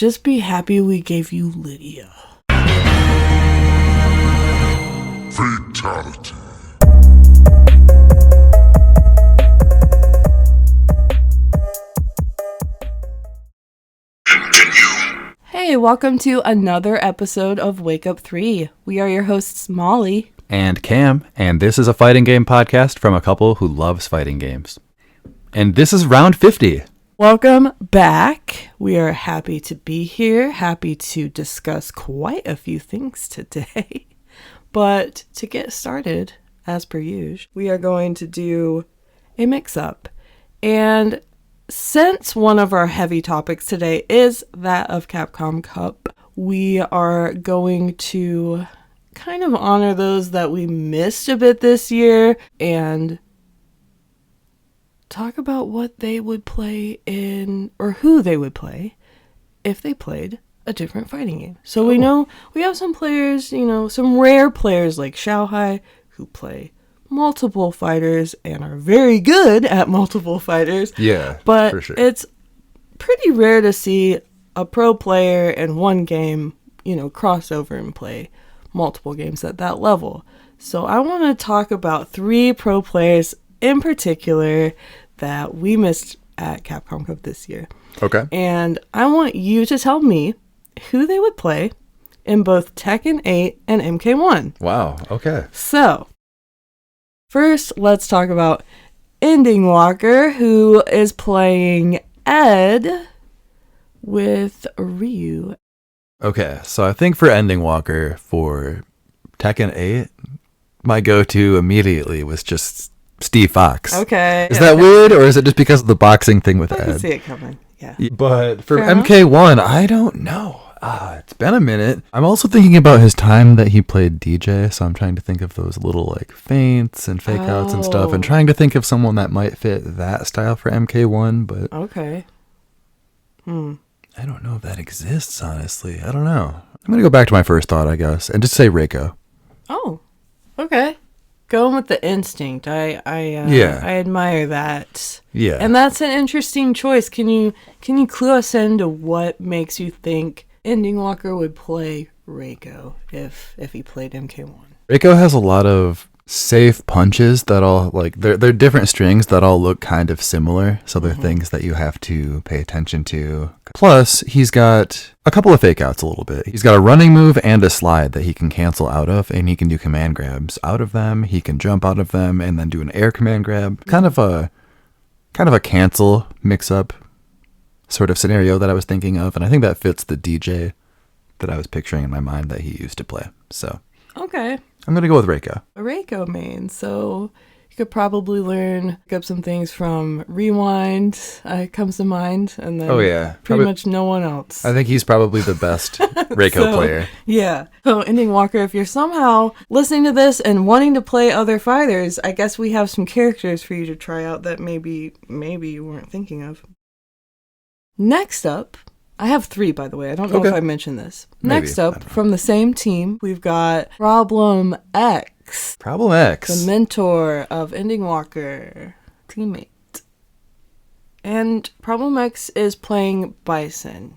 just be happy we gave you Lydia. Fatality. Hey, welcome to another episode of Wake Up 3. We are your hosts, Molly and Cam, and this is a fighting game podcast from a couple who loves fighting games. And this is round 50. Welcome back. We are happy to be here, happy to discuss quite a few things today. But to get started, as per usual, we are going to do a mix-up. And since one of our heavy topics today is that of Capcom Cup, we are going to kind of honor those that we missed a bit this year and talk about what they would play in, or who they would play if they played a different fighting game. So we know we have some players, some rare players like Shao, who play multiple fighters and are very good at multiple fighters. Yeah, but for sure. It's pretty rare to see a pro player in one game, cross over and play multiple games at that level. So I want to talk about 3 pro players in particular that we missed at Capcom Cup this year. Okay. And I want you to tell me who they would play in both Tekken 8 and MK1. Wow, okay. So, first, let's talk about Endingwalker, who is playing Ed with Ryu. Okay, so I think for Endingwalker, for Tekken 8, my go-to immediately was just Steve Fox. Okay. Is that weird, or is it just because of the boxing thing with I Ed? can see it coming, yeah. But for Fair MK1, I don't know. It's been a minute. I'm also thinking about his time that he played DeeJay, so I'm trying to think of those little feints and fake outs and stuff, and trying to think of someone that might fit that style for MK1, but Okay. I don't know if that exists, honestly. I don't know. I'm going to go back to my first thought, I guess, and just say Reiko. Oh, okay. Going with the instinct. I admire that. Yeah. And that's an interesting choice. Can you clue us into what makes you think Endingwalker would play Reiko if he played MK1? Reiko has a lot of safe punches that all, they're different strings that all look kind of similar, so they're things that you have to pay attention to. Plus, he's got a couple of fake outs a little bit. He's got a running move and a slide that he can cancel out of, and he can do command grabs out of them. He can jump out of them and then do an air command grab. Kind of a cancel mix-up sort of scenario that I was thinking of, and I think that fits the DeeJay that I was picturing in my mind that he used to play. So Okay. I'm going to go with Reiko. A Reiko main. So you could probably pick up some things from Rewind, comes to mind, and then pretty much no one else. I think he's probably the best Reiko player. Yeah. So Endingwalker, if you're somehow listening to this and wanting to play other fighters, I guess we have some characters for you to try out that maybe you weren't thinking of. Next up, I have 3, by the way. I don't know if I mentioned this. Maybe. Next up, from the same team, we've got ProblemX. ProblemX. The mentor of Endingwalker, teammate. And ProblemX is playing Bison.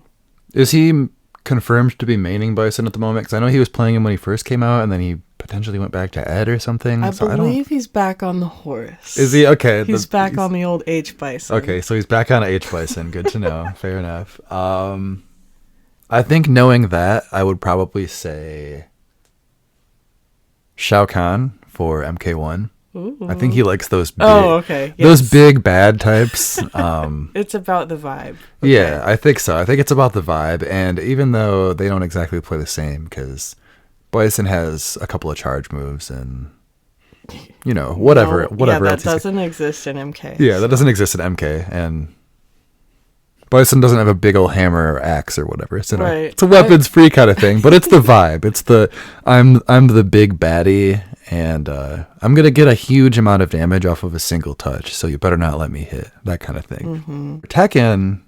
Is he confirmed to be maining Bison at the moment? Because I know he was playing him when he first came out, and then he potentially went back to Ed or something. I believe he's back on the horse. Is he? Okay. He's back on the old H Bison. Okay, so he's back on H Bison. Good to know. Fair enough. I think knowing that, I would probably say Shaokahn for MK1. Ooh. I think he likes those big, Yes. those big bad types. It's about the vibe. Okay. Yeah, I think so. I think it's about the vibe, and even though they don't exactly play the same, because Bison has a couple of charge moves and whatever that else. Doesn't exist in MK. Yeah, that doesn't exist in MK, and Bison doesn't have a big old hammer or axe or whatever. It's a weapons free kind of thing, but it's the vibe. It's the I'm the big baddie, and I'm gonna get a huge amount of damage off of a single touch, so you better not let me hit, that kind of thing. For Tekken,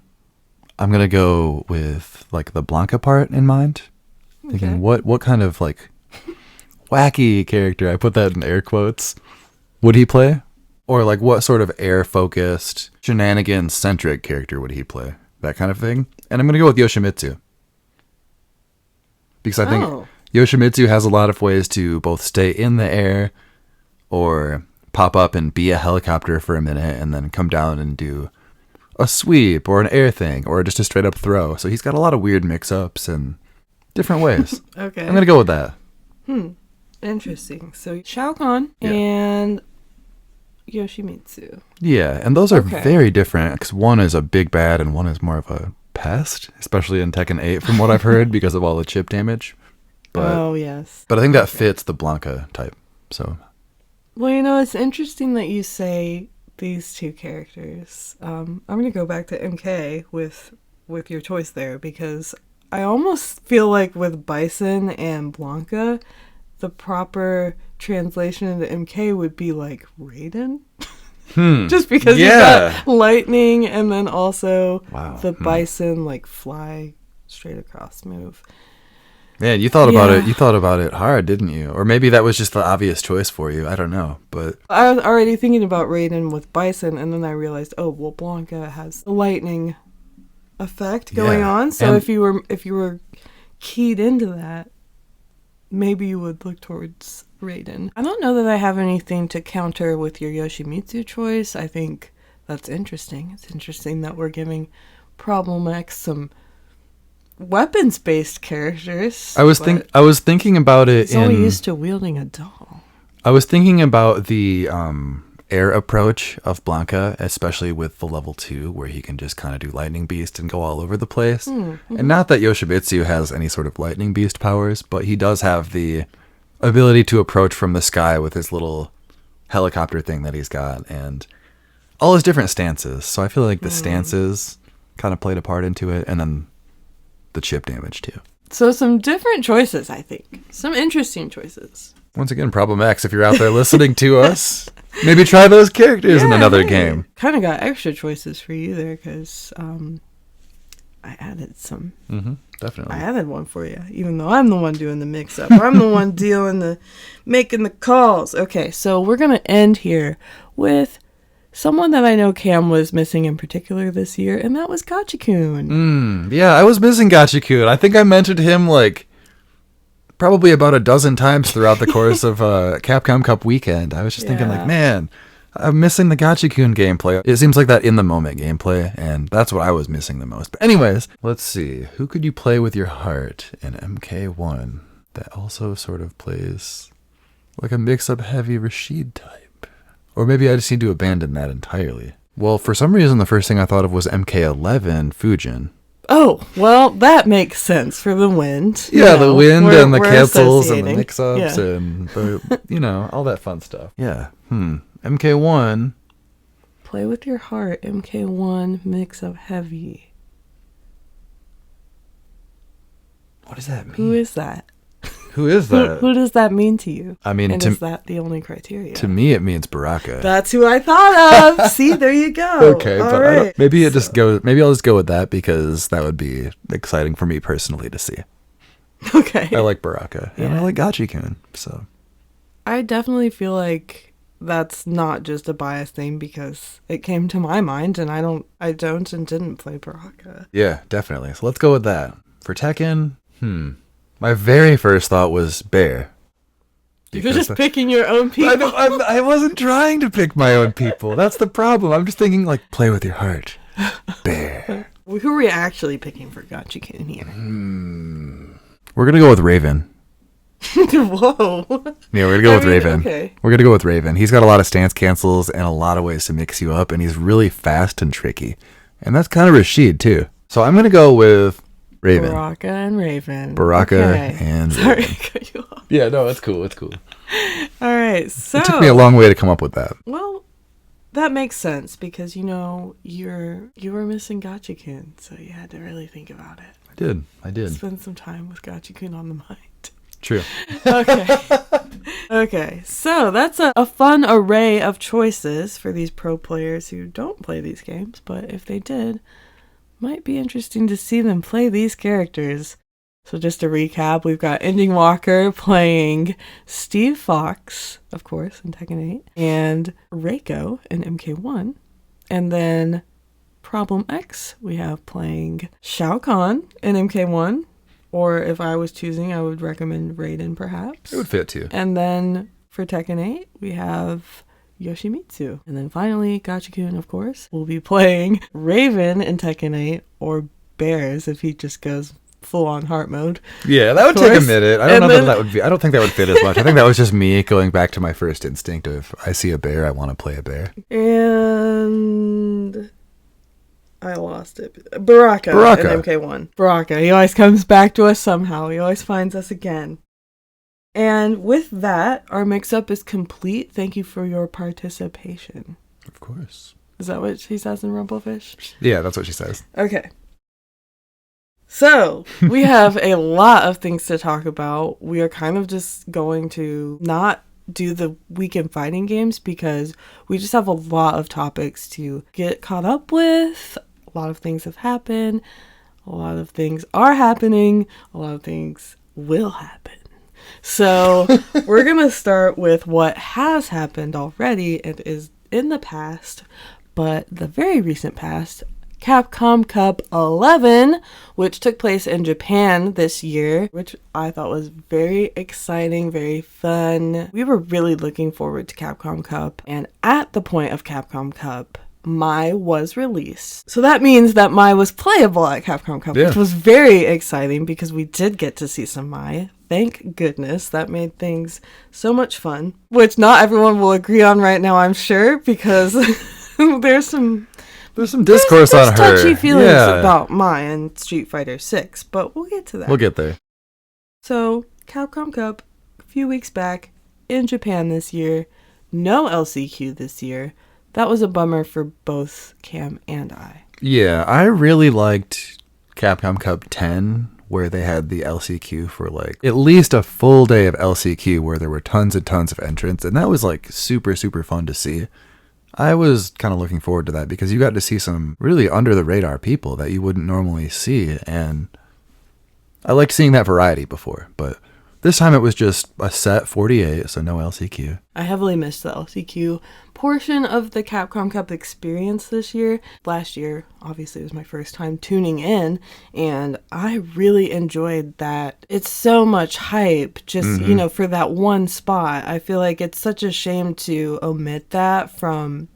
I'm gonna go with the Blanca part in mind. Thinking what kind of wacky character, I put that in air quotes, would he play? Or what sort of air-focused, shenanigans-centric character would he play? That kind of thing. And I'm going to go with Yoshimitsu Because I think Yoshimitsu has a lot of ways to both stay in the air or pop up and be a helicopter for a minute and then come down and do a sweep or an air thing or just a straight up throw. So he's got a lot of weird mix-ups and different ways. Okay. I'm going to go with that. Interesting. So Shaokahn and Yoshimitsu. Yeah, and those are very different because one is a big bad and one is more of a pest, especially in Tekken 8 from what I've heard because of all the chip damage. But, yes. But I think that fits the Blanca type. So, well, it's interesting that you say these two characters. I'm going to go back to MK with your choice there because I almost feel like with Bison and Blanca, the proper translation into MK would be like Raiden. Just because you've got lightning and then also the Bison like fly straight across move. Man, you thought about it. You thought about it hard, didn't you? Or maybe that was just the obvious choice for you. I don't know, but I was already thinking about Raiden with Bison, and then I realized, Blanca has a lightning effect going on. So if you were keyed into that, maybe you would look towards Raiden. I don't know that I have anything to counter with your Yoshimitsu choice. I think that's interesting. It's interesting that we're giving ProblemX some weapons-based characters. I was thinking about it. He's only used to wielding a doll. I was thinking about the air approach of Blanca, especially with the level 2, where he can just kind of do lightning beast and go all over the place. And not that Yoshimitsu has any sort of lightning beast powers, but he does have the ability to approach from the sky with his little helicopter thing that he's got, and all his different stances. So I feel like the stances kind of played a part into it, and then the chip damage too. So some different choices, I think. Some interesting choices. Once again, ProblemX, if you're out there listening to us, maybe try those characters in another game. Kind of got extra choices for you there because I added some. Definitely. I added one for you, even though I'm the one doing the mix-up. I'm the one making the calls. Okay, so we're going to end here with someone that I know Cam was missing in particular this year, and that was Gachikun. Yeah, I was missing Gachikun. I think I mentioned him like probably about a dozen times throughout the course of Capcom Cup weekend. I was just thinking like, man, I'm missing the Gachikun gameplay. It seems like that in the moment gameplay, and that's what I was missing the most. But anyways, let's see. Who could you play with your heart in MK1 that also sort of plays like a mix-up heavy Rashid type? Or maybe I just need to abandon that entirely. Well, for some reason, the first thing I thought of was MK11 Fujin. Oh, well, that makes sense for the wind. Yeah, the wind and the cancels and the mix-ups and the, all that fun stuff. Yeah. MK1. Play with your heart. MK1 mix-up heavy. What does that mean? Who is that? Who is that? Who does that mean to you? I mean, is that the only criteria? To me, it means Baraka. That's who I thought of. See, there you go. Okay, all but right. Maybe I'll just go with that because that would be exciting for me personally to see. Okay. I like Baraka and I like Gachikun, so I definitely feel like that's not just a biased thing because it came to my mind and I don't and didn't play Baraka. Yeah, definitely. So let's go with that. For Tekken, my very first thought was Bear. You're just picking your own people. I wasn't trying to pick my own people. That's the problem. I'm just thinking, like, play with your heart. Bear. Who are we actually picking for Gachikun here? We're going to go with Raven. Whoa. Yeah, we're going to go with Raven. Okay. We're going to go with Raven. He's got a lot of stance cancels and a lot of ways to mix you up, and he's really fast and tricky. And that's kind of Rashid, too. So I'm going to go with Raven. Baraka and Raven. And Sorry, Raven. I cut you off. Yeah, no, it's cool. It's cool. All right, so... It took me a long way to come up with that. Well, that makes sense because, you were missing Gachikun, so you had to really think about it. I did. Spend some time with Gachikun on the mind. True. Okay, so that's a fun array of choices for these pro players who don't play these games, but if they did... might be interesting to see them play these characters. So just to recap, we've got endingwalker playing Steve Fox, of course, in Tekken 8, and Reiko in MK1. And then ProblemX, we have playing Shaokahn in MK1, Or if I was choosing, I would recommend Raiden, perhaps. It would fit too. And then for Tekken 8, we have Yoshimitsu. And then finally, Gachikun, of course, will be playing Raven in Tekken 8, or Bears if he just goes full-on heart mode. Yeah, that would take a minute. I don't know that would be. I don't think that would fit as much. I think that was just me going back to my first instinct of, I see a bear, I want to play a bear. And I lost it. Baraka in MK1. Baraka. He always comes back to us somehow. He always finds us again. And with that, our mix-up is complete. Thank you for your participation. Of course. Is that what she says in Rumblefish? Yeah, that's what she says. Okay. So, we have a lot of things to talk about. We are kind of just going to not do the weekend fighting games because we just have a lot of topics to get caught up with. A lot of things have happened. A lot of things are happening. A lot of things will happen. So, we're going to start with what has happened already and is in the past, but the very recent past. Capcom Cup 11, which took place in Japan this year, which I thought was very exciting, very fun. We were really looking forward to Capcom Cup, and at the point of Capcom Cup, Mai was released. So that means that Mai was playable at Capcom Cup, which was very exciting because we did get to see some Mai. Thank goodness. That made things so much fun, which not everyone will agree on right now, I'm sure, because there's some discourse on her. Touchy feelings about Mai and Street Fighter 6, but we'll get to that. We'll get there. So, Capcom Cup, a few weeks back, in Japan this year. No LCQ this year. That was a bummer for both Cam and I. Yeah, I really liked Capcom Cup 10, where they had the LCQ for like at least a full day of LCQ where there were tons and tons of entrants, and that was like super, super fun to see. I was kind of looking forward to that because you got to see some really under-the-radar people that you wouldn't normally see, and I liked seeing that variety before, but this time it was just a set 48, so no LCQ. I heavily missed the LCQ portion of the Capcom Cup experience this year. Last year, obviously, was my first time tuning in, and I really enjoyed that. It's so much hype just, for that one spot. I feel like it's such a shame to omit that from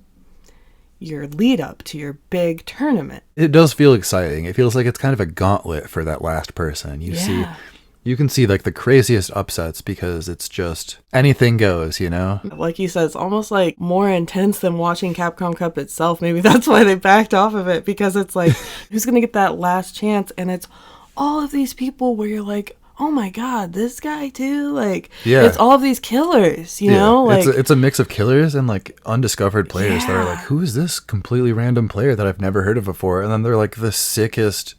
your lead up to your big tournament. It does feel exciting. It feels like it's kind of a gauntlet for that last person. You can see like the craziest upsets because it's just anything goes, Like you said, it's almost like more intense than watching Capcom Cup itself. Maybe that's why they backed off of it, because it's like, who's going to get that last chance? And it's all of these people where you're like, oh my God, this guy too? Like, it's all of these killers, you know? Like, it's a mix of killers and like undiscovered players that are like, who is this completely random player that I've never heard of before? And then they're like the sickest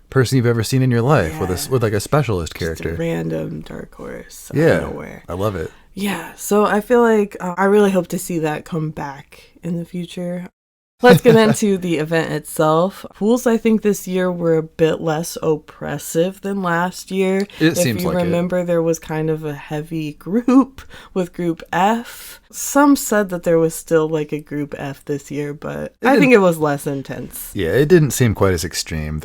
person you've ever seen in your life with like a specialist character. Just a random dark horse out of nowhere. I love it. Yeah, so I feel like I really hope to see that come back in the future. Let's get into the event itself. Pools, I think, this year were a bit less oppressive than last year. It seems like it. If you remember, there was kind of a heavy group with Group F. Some said that there was still like a Group F this year, but I think it was less intense. Yeah, it didn't seem quite as extreme.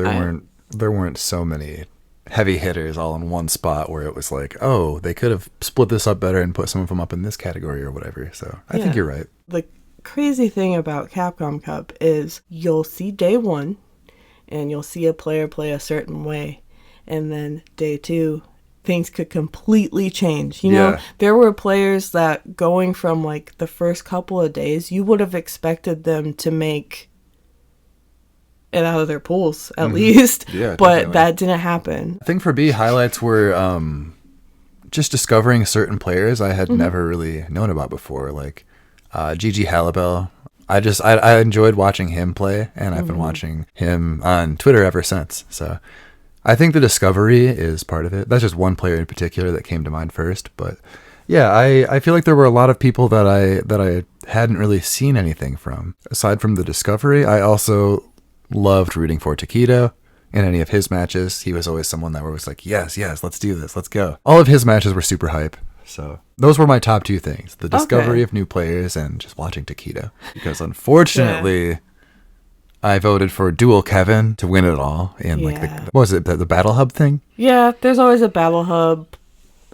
There weren't so many heavy hitters all in one spot where it was like, oh, they could have split this up better and put some of them up in this category or whatever. So I think you're right. The crazy thing about Capcom Cup is you'll see day one and you'll see a player play a certain way. And then day two, things could completely change. You know, there were players that going from like the first couple of days, you would have expected them to make it out of their pools at least, but definitely. That didn't happen. I think for me, highlights were just discovering certain players I had never really known about before, like Gigi Halibel. I enjoyed watching him play, and I've been watching him on Twitter ever since. So I think the discovery is part of it. That's just one player in particular that came to mind first, but yeah, I feel like there were a lot of people that I hadn't really seen anything from. Aside from the discovery, I also loved rooting for Takedo in any of his matches. He was always someone that was like, yes, let's do this, let's go. All of his matches were super hype. So those were my top two things: the discovery of new players and just watching Takedo. Because unfortunately, I voted for Dual Kevin to win it all in like what was it, the Battle Hub thing? Yeah, there's always a Battle Hub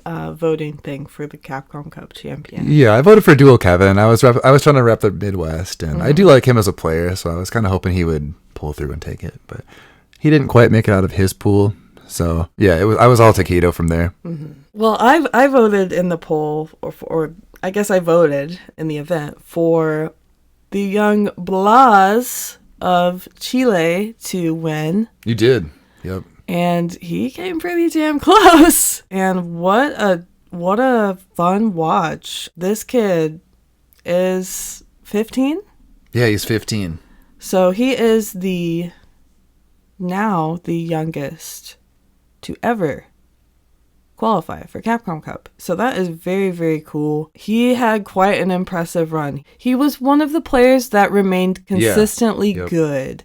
voting thing for the Capcom Cup champion. Yeah, I voted for Dual Kevin. I was trying to rep the Midwest, and I do like him as a player, so I was kind of hoping he would pull through and take it, but he didn't quite make it out of his pool. So yeah, I was all taquito from there. Mm-hmm. Well, I voted in the poll, or I guess I voted in the event for the young Blas of Chile to win. You did. Yep. And he came pretty damn close. And what a fun watch. This kid is 15? Yeah, he's 15. So he is now the youngest to ever qualify for Capcom Cup. So that is very, very cool. He had quite an impressive run. He was one of the players that remained consistently good.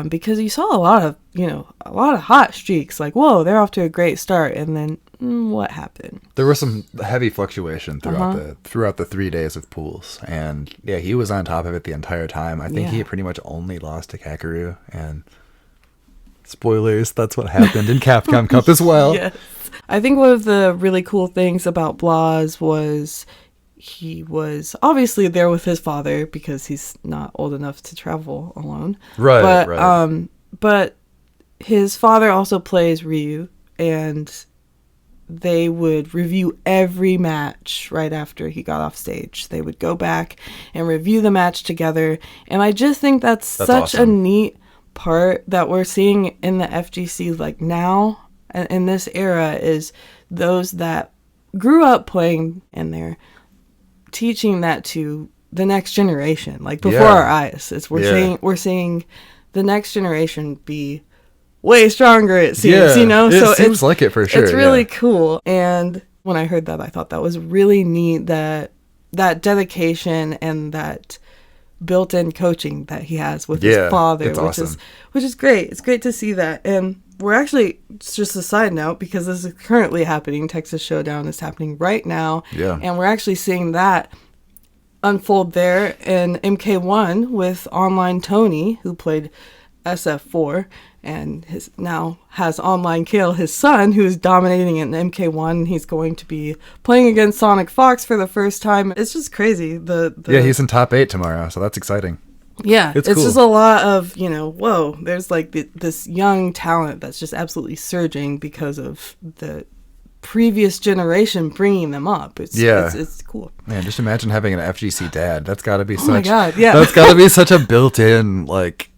Because you saw a lot of hot streaks. Like, whoa, they're off to a great start, and then what happened? There was some heavy fluctuation throughout the 3 days of pools, and yeah, he was on top of it the entire time. I think he pretty much only lost to Kakeru, and spoilers, that's what happened in Capcom Cup as well. Yes. I think one of the really cool things about Blas was he was obviously there with his father because he's not old enough to travel alone. Right. But his father also plays Ryu, and they would review every match right after he got off stage. They would go back and review the match together. And I just think that's such awesome. A neat part that we're seeing in the FGC like now in this era is those that grew up playing in there teaching that to the next generation, like before our eyes. We're seeing the next generation be way stronger, it seems, it seems like it for sure. It's really cool. And when I heard that, I thought that was really neat, that dedication and that built-in coaching that he has with his father, which is great. It's great to see that. And we're actually, it's just a side note, because this is currently happening. Texas Showdown is happening right now. Yeah. And we're actually seeing that unfold there in MK1 with Online Tony, who played SF4, and now has Online Kale, his son, who's dominating in MK1. He's going to be playing against Sonic Fox for the first time. It's just crazy. He's in top 8 tomorrow, so that's exciting. Yeah, it's cool. Just a lot of, whoa, there's like this young talent that's just absolutely surging because of the previous generation bringing them up. It's cool. Man, just imagine having an FGC dad. That's got to be my God, yeah. That's got to be such a built-in, like,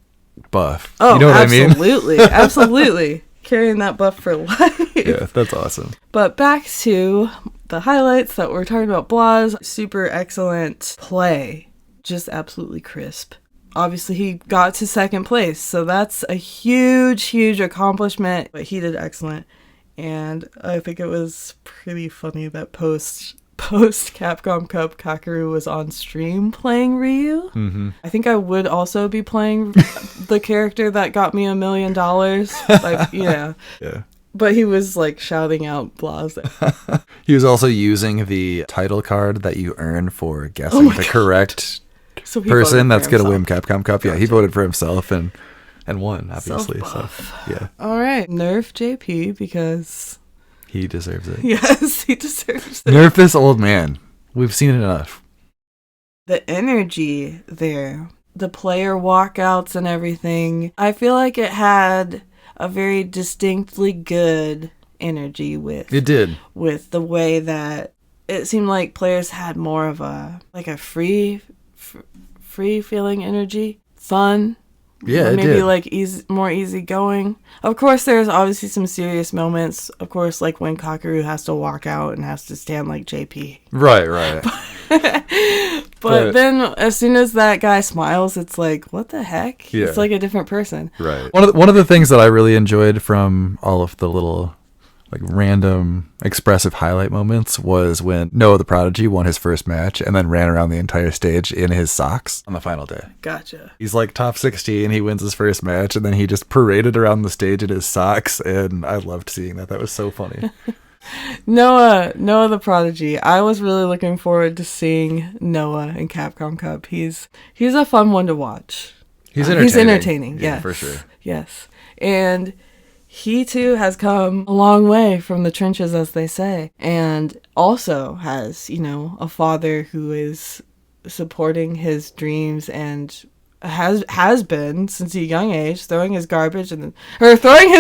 buff. Oh, you know what absolutely. I mean? Absolutely. Carrying that buff for life. Yeah, that's awesome. But back to the highlights that we're talking about. Blas, super excellent play. Just absolutely crisp. Obviously, he got to second place, so that's a huge, huge accomplishment. But he did excellent, and I think it was pretty funny that post Capcom Cup, Kakeru was on stream playing Ryu. Mm-hmm. I think I would also be playing the character that got me $1 million. Like, yeah. But he was like shouting out Blas. He was also using the title card that you earn for guessing the correct person that's going to win Capcom Cup. Yeah, he voted for himself and won, obviously. Self-buff. So, yeah. All right. Nerf JP because he deserves it. Yes, he deserves it. Nerf this old man. We've seen it enough. The energy there, the player walkouts and everything, I feel like it had a very distinctly good energy with it did. With the way that it seemed like players had more of a free feeling energy, fun. Yeah, maybe like more easygoing. Of course, there's obviously some serious moments. Of course, like when Kakeru has to walk out and has to stand like JP. Right. but then, as soon as that guy smiles, it's like, what the heck? Yeah. It's like a different person. Right. One of the things that I really enjoyed from all of the little like random expressive highlight moments was when Noah the Prodigy won his first match and then ran around the entire stage in his socks on the final day. Gotcha. He's like top 16, he wins his first match, and then he just paraded around the stage in his socks, and I loved seeing that. That was so funny. Noah the Prodigy. I was really looking forward to seeing Noah in Capcom Cup. He's a fun one to watch. He's entertaining. He's entertaining, yeah, yes. for sure. Yes. And he too has come a long way from the trenches, as they say, and also has, a father who is supporting his dreams and has been since a young age, throwing his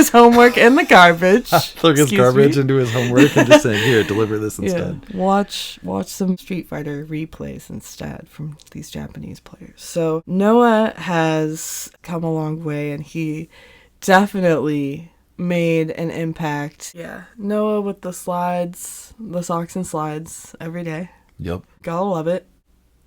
homework in the garbage. Throwing his garbage into his homework and just saying, "Here, deliver this instead." Yeah. Watch some Street Fighter replays instead from these Japanese players. So Noah has come a long way, and he definitely made an impact. Yeah, Noah with the slides, the socks and slides every day. Yep. Gotta love it.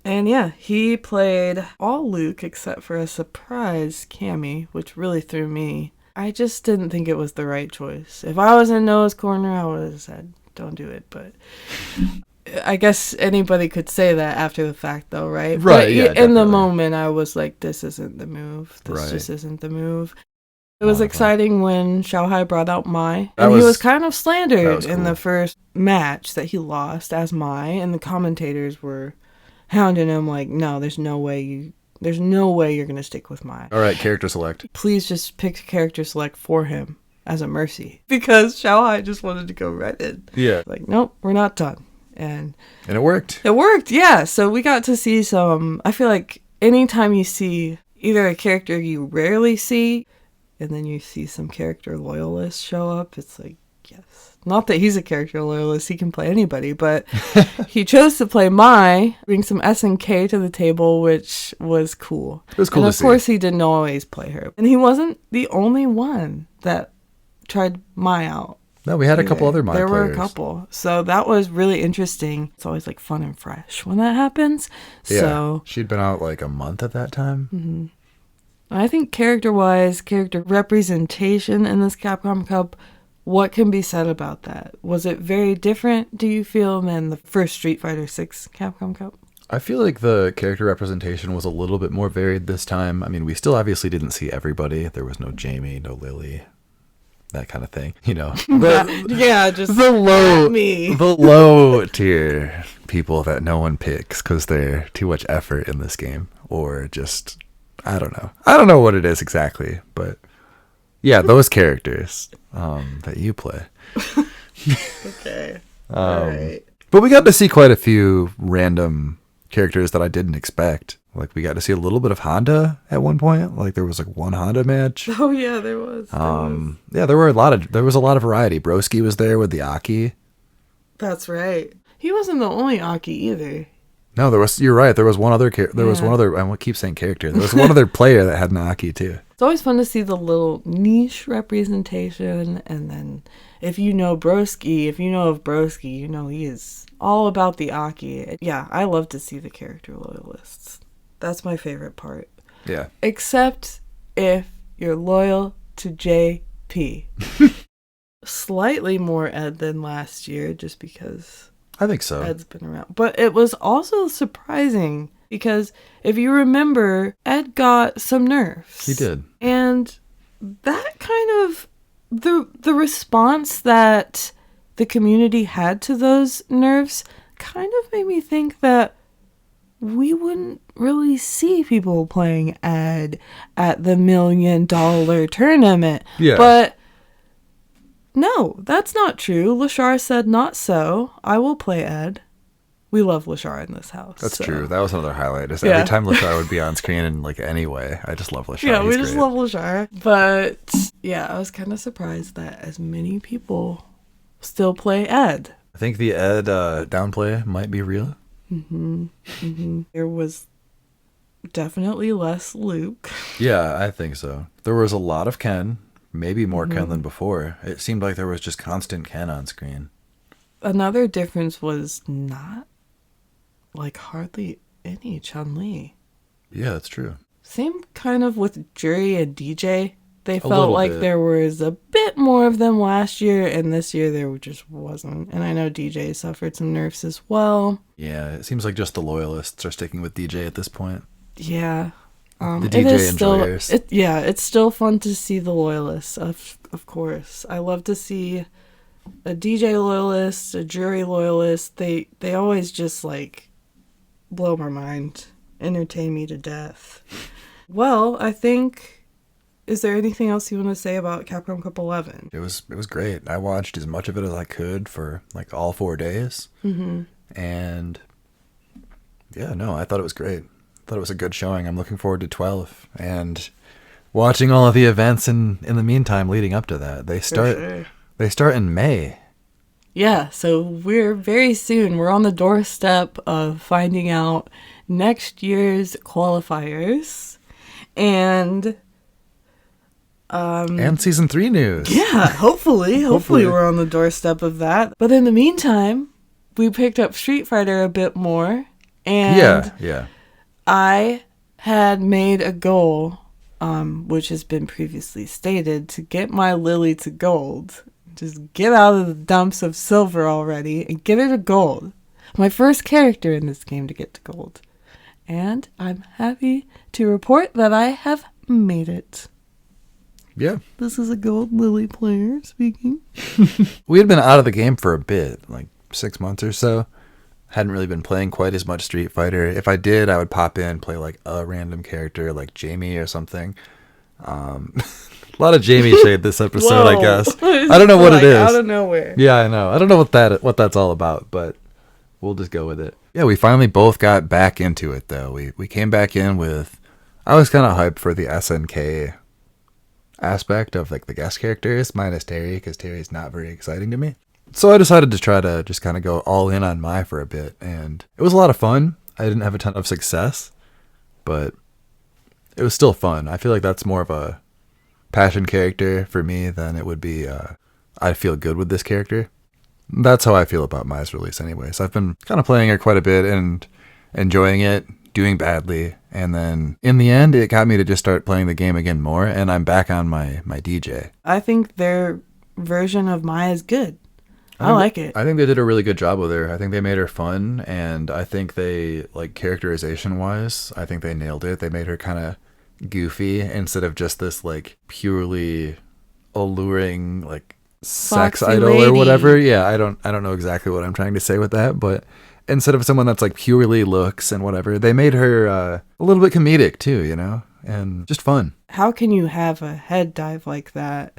And yeah, he played all Luke except for a surprise Cammy, which really threw me. I just didn't think it was the right choice. If I was in Noah's corner, I would have said, don't do it. But I guess anybody could say that after the fact, though, right? Right, but yeah, in the moment, I was like, this isn't the move. This just isn't the move. It was exciting when Shao brought out Mai. And he was kind of slandered in the first match that he lost as Mai. And the commentators were hounding him like, no, there's no way you're going to stick with Mai. All right, character select. Please just pick character select for him as a mercy. Because Shao just wanted to go right in. Yeah. Like, nope, we're not done. And it worked. It worked, yeah. So we got to see some, I feel like anytime you see either a character you rarely see, and then you see some character loyalists show up, it's like, yes. Not that he's a character loyalist, he can play anybody, but he chose to play Mai, bring some S and K to the table, which was cool. It was cool and to of course, he didn't always play her. And he wasn't the only one that tried Mai out. No, we had a couple other Mai players. There were a couple. So that was really interesting. It's always like fun and fresh when that happens. Yeah, so she'd been out like a month at that time. Mm-hmm. I think character-wise, character representation in this Capcom Cup, what can be said about that? Was it very different, do you feel, than the first Street Fighter 6 Capcom Cup? I feel like the character representation was a little bit more varied this time. I mean, we still obviously didn't see everybody. There was no Jamie, no Lily, that kind of thing, But yeah, just the low tier people that no one picks because they're too much effort in this game, or just, I don't know. I don't know what it is exactly, but yeah, those characters that you play. Okay. All right. But we got to see quite a few random characters that I didn't expect. Like, we got to see a little bit of Honda at one point. Like, there was like one Honda match. Oh yeah, there was. Yeah, there was a lot of variety. Broski was there with the Aki. That's right. He wasn't the only Aki either. No, you're right. There was one other was one other, I keep saying character. There was one other player that had an Aki too. It's always fun to see the little niche representation, and then if you know Broski, if you know of Broski, he is all about the Aki. Yeah, I love to see the character loyalists. That's my favorite part. Yeah. Except if you're loyal to JP. Slightly more Ed than last year, just because I think so. Ed's been around. But it was also surprising because if you remember, Ed got some nerfs. He did. And that kind of, the response that the community had to those nerfs kind of made me think that we wouldn't really see people playing Ed at the $1 million tournament. Yeah. But no, that's not true. Lashar said not so. I will play Ed. We love Lashar in this house. That's true. That was another highlight. Is every time Lashar would be on screen in like any way. I just love Lashar. Yeah, we just love Lashar. But yeah, I was kind of surprised that as many people still play Ed. I think the Ed downplay might be real. Mm-hmm. Mm-hmm. There was definitely less Luke. Yeah, I think so. There was a lot of Ken. Maybe more Ken than before. It seemed like there was just constant Ken on screen. Another difference was not, like, hardly any Chun-Li. Yeah, that's true. Same kind of with Jury and DeeJay. They felt like there was a bit more of them last year, and this year there just wasn't. And I know DeeJay suffered some nerfs as well. Yeah, it seems like just the loyalists are sticking with DeeJay at this point. Yeah. The DeeJay enjoyers. It's still fun to see the loyalists, of course. I love to see a DeeJay loyalist, a Jury loyalist. They always just, like, blow my mind, entertain me to death. Well, I think, is there anything else you want to say about Capcom Cup 11? It was great. I watched as much of it as I could for like all 4 days. Mm-hmm. And yeah, no, I thought it was great. I thought it was a good showing. I'm looking forward to 12 and watching all of the events in the meantime leading up to that. They start in May. Yeah, so we're very soon. We're on the doorstep of finding out next year's qualifiers and season 3 news. Yeah, hopefully we're on the doorstep of that. But in the meantime, we picked up Street Fighter a bit more, and yeah. I had made a goal, which has been previously stated, to get my Lily to gold. Just get out of the dumps of silver already and get her to gold. My first character in this game to get to gold. And I'm happy to report that I have made it. Yeah. This is a gold Lily player speaking. We had been out of the game for a bit, like 6 months or so. Hadn't really been playing quite as much Street Fighter. If I did, I would pop in, play like a random character like Jamie or something. A lot of Jamie shade this episode, I guess. I don't know what it is. Out of nowhere. Yeah, I know. I don't know what that's all about, but we'll just go with it. Yeah, we finally both got back into it, though. We came back in with... I was kind of hyped for the SNK aspect of like the guest characters, minus Terry, because Terry's not very exciting to me. So I decided to try to just kind of go all in on Mai for a bit, and it was a lot of fun. I didn't have a ton of success, but it was still fun. I feel like that's more of a passion character for me than it would be I feel good with this character. That's how I feel about Mai's release anyway. So I've been kind of playing her quite a bit and enjoying it, doing badly, and then in the end it got me to just start playing the game again more, and I'm back on my DeeJay. I think their version of Mai is good. I like it. I think they did a really good job with her. I think they made her fun, and I think they, like, characterization wise, I think they nailed it. They made her kind of goofy instead of just this like purely alluring like sex Foxy idol lady. Or whatever. Yeah, I don't know exactly what I'm trying to say with that, but instead of someone that's like purely looks and whatever, they made her a little bit comedic too, you know, and just fun. How can you have a head dive like that?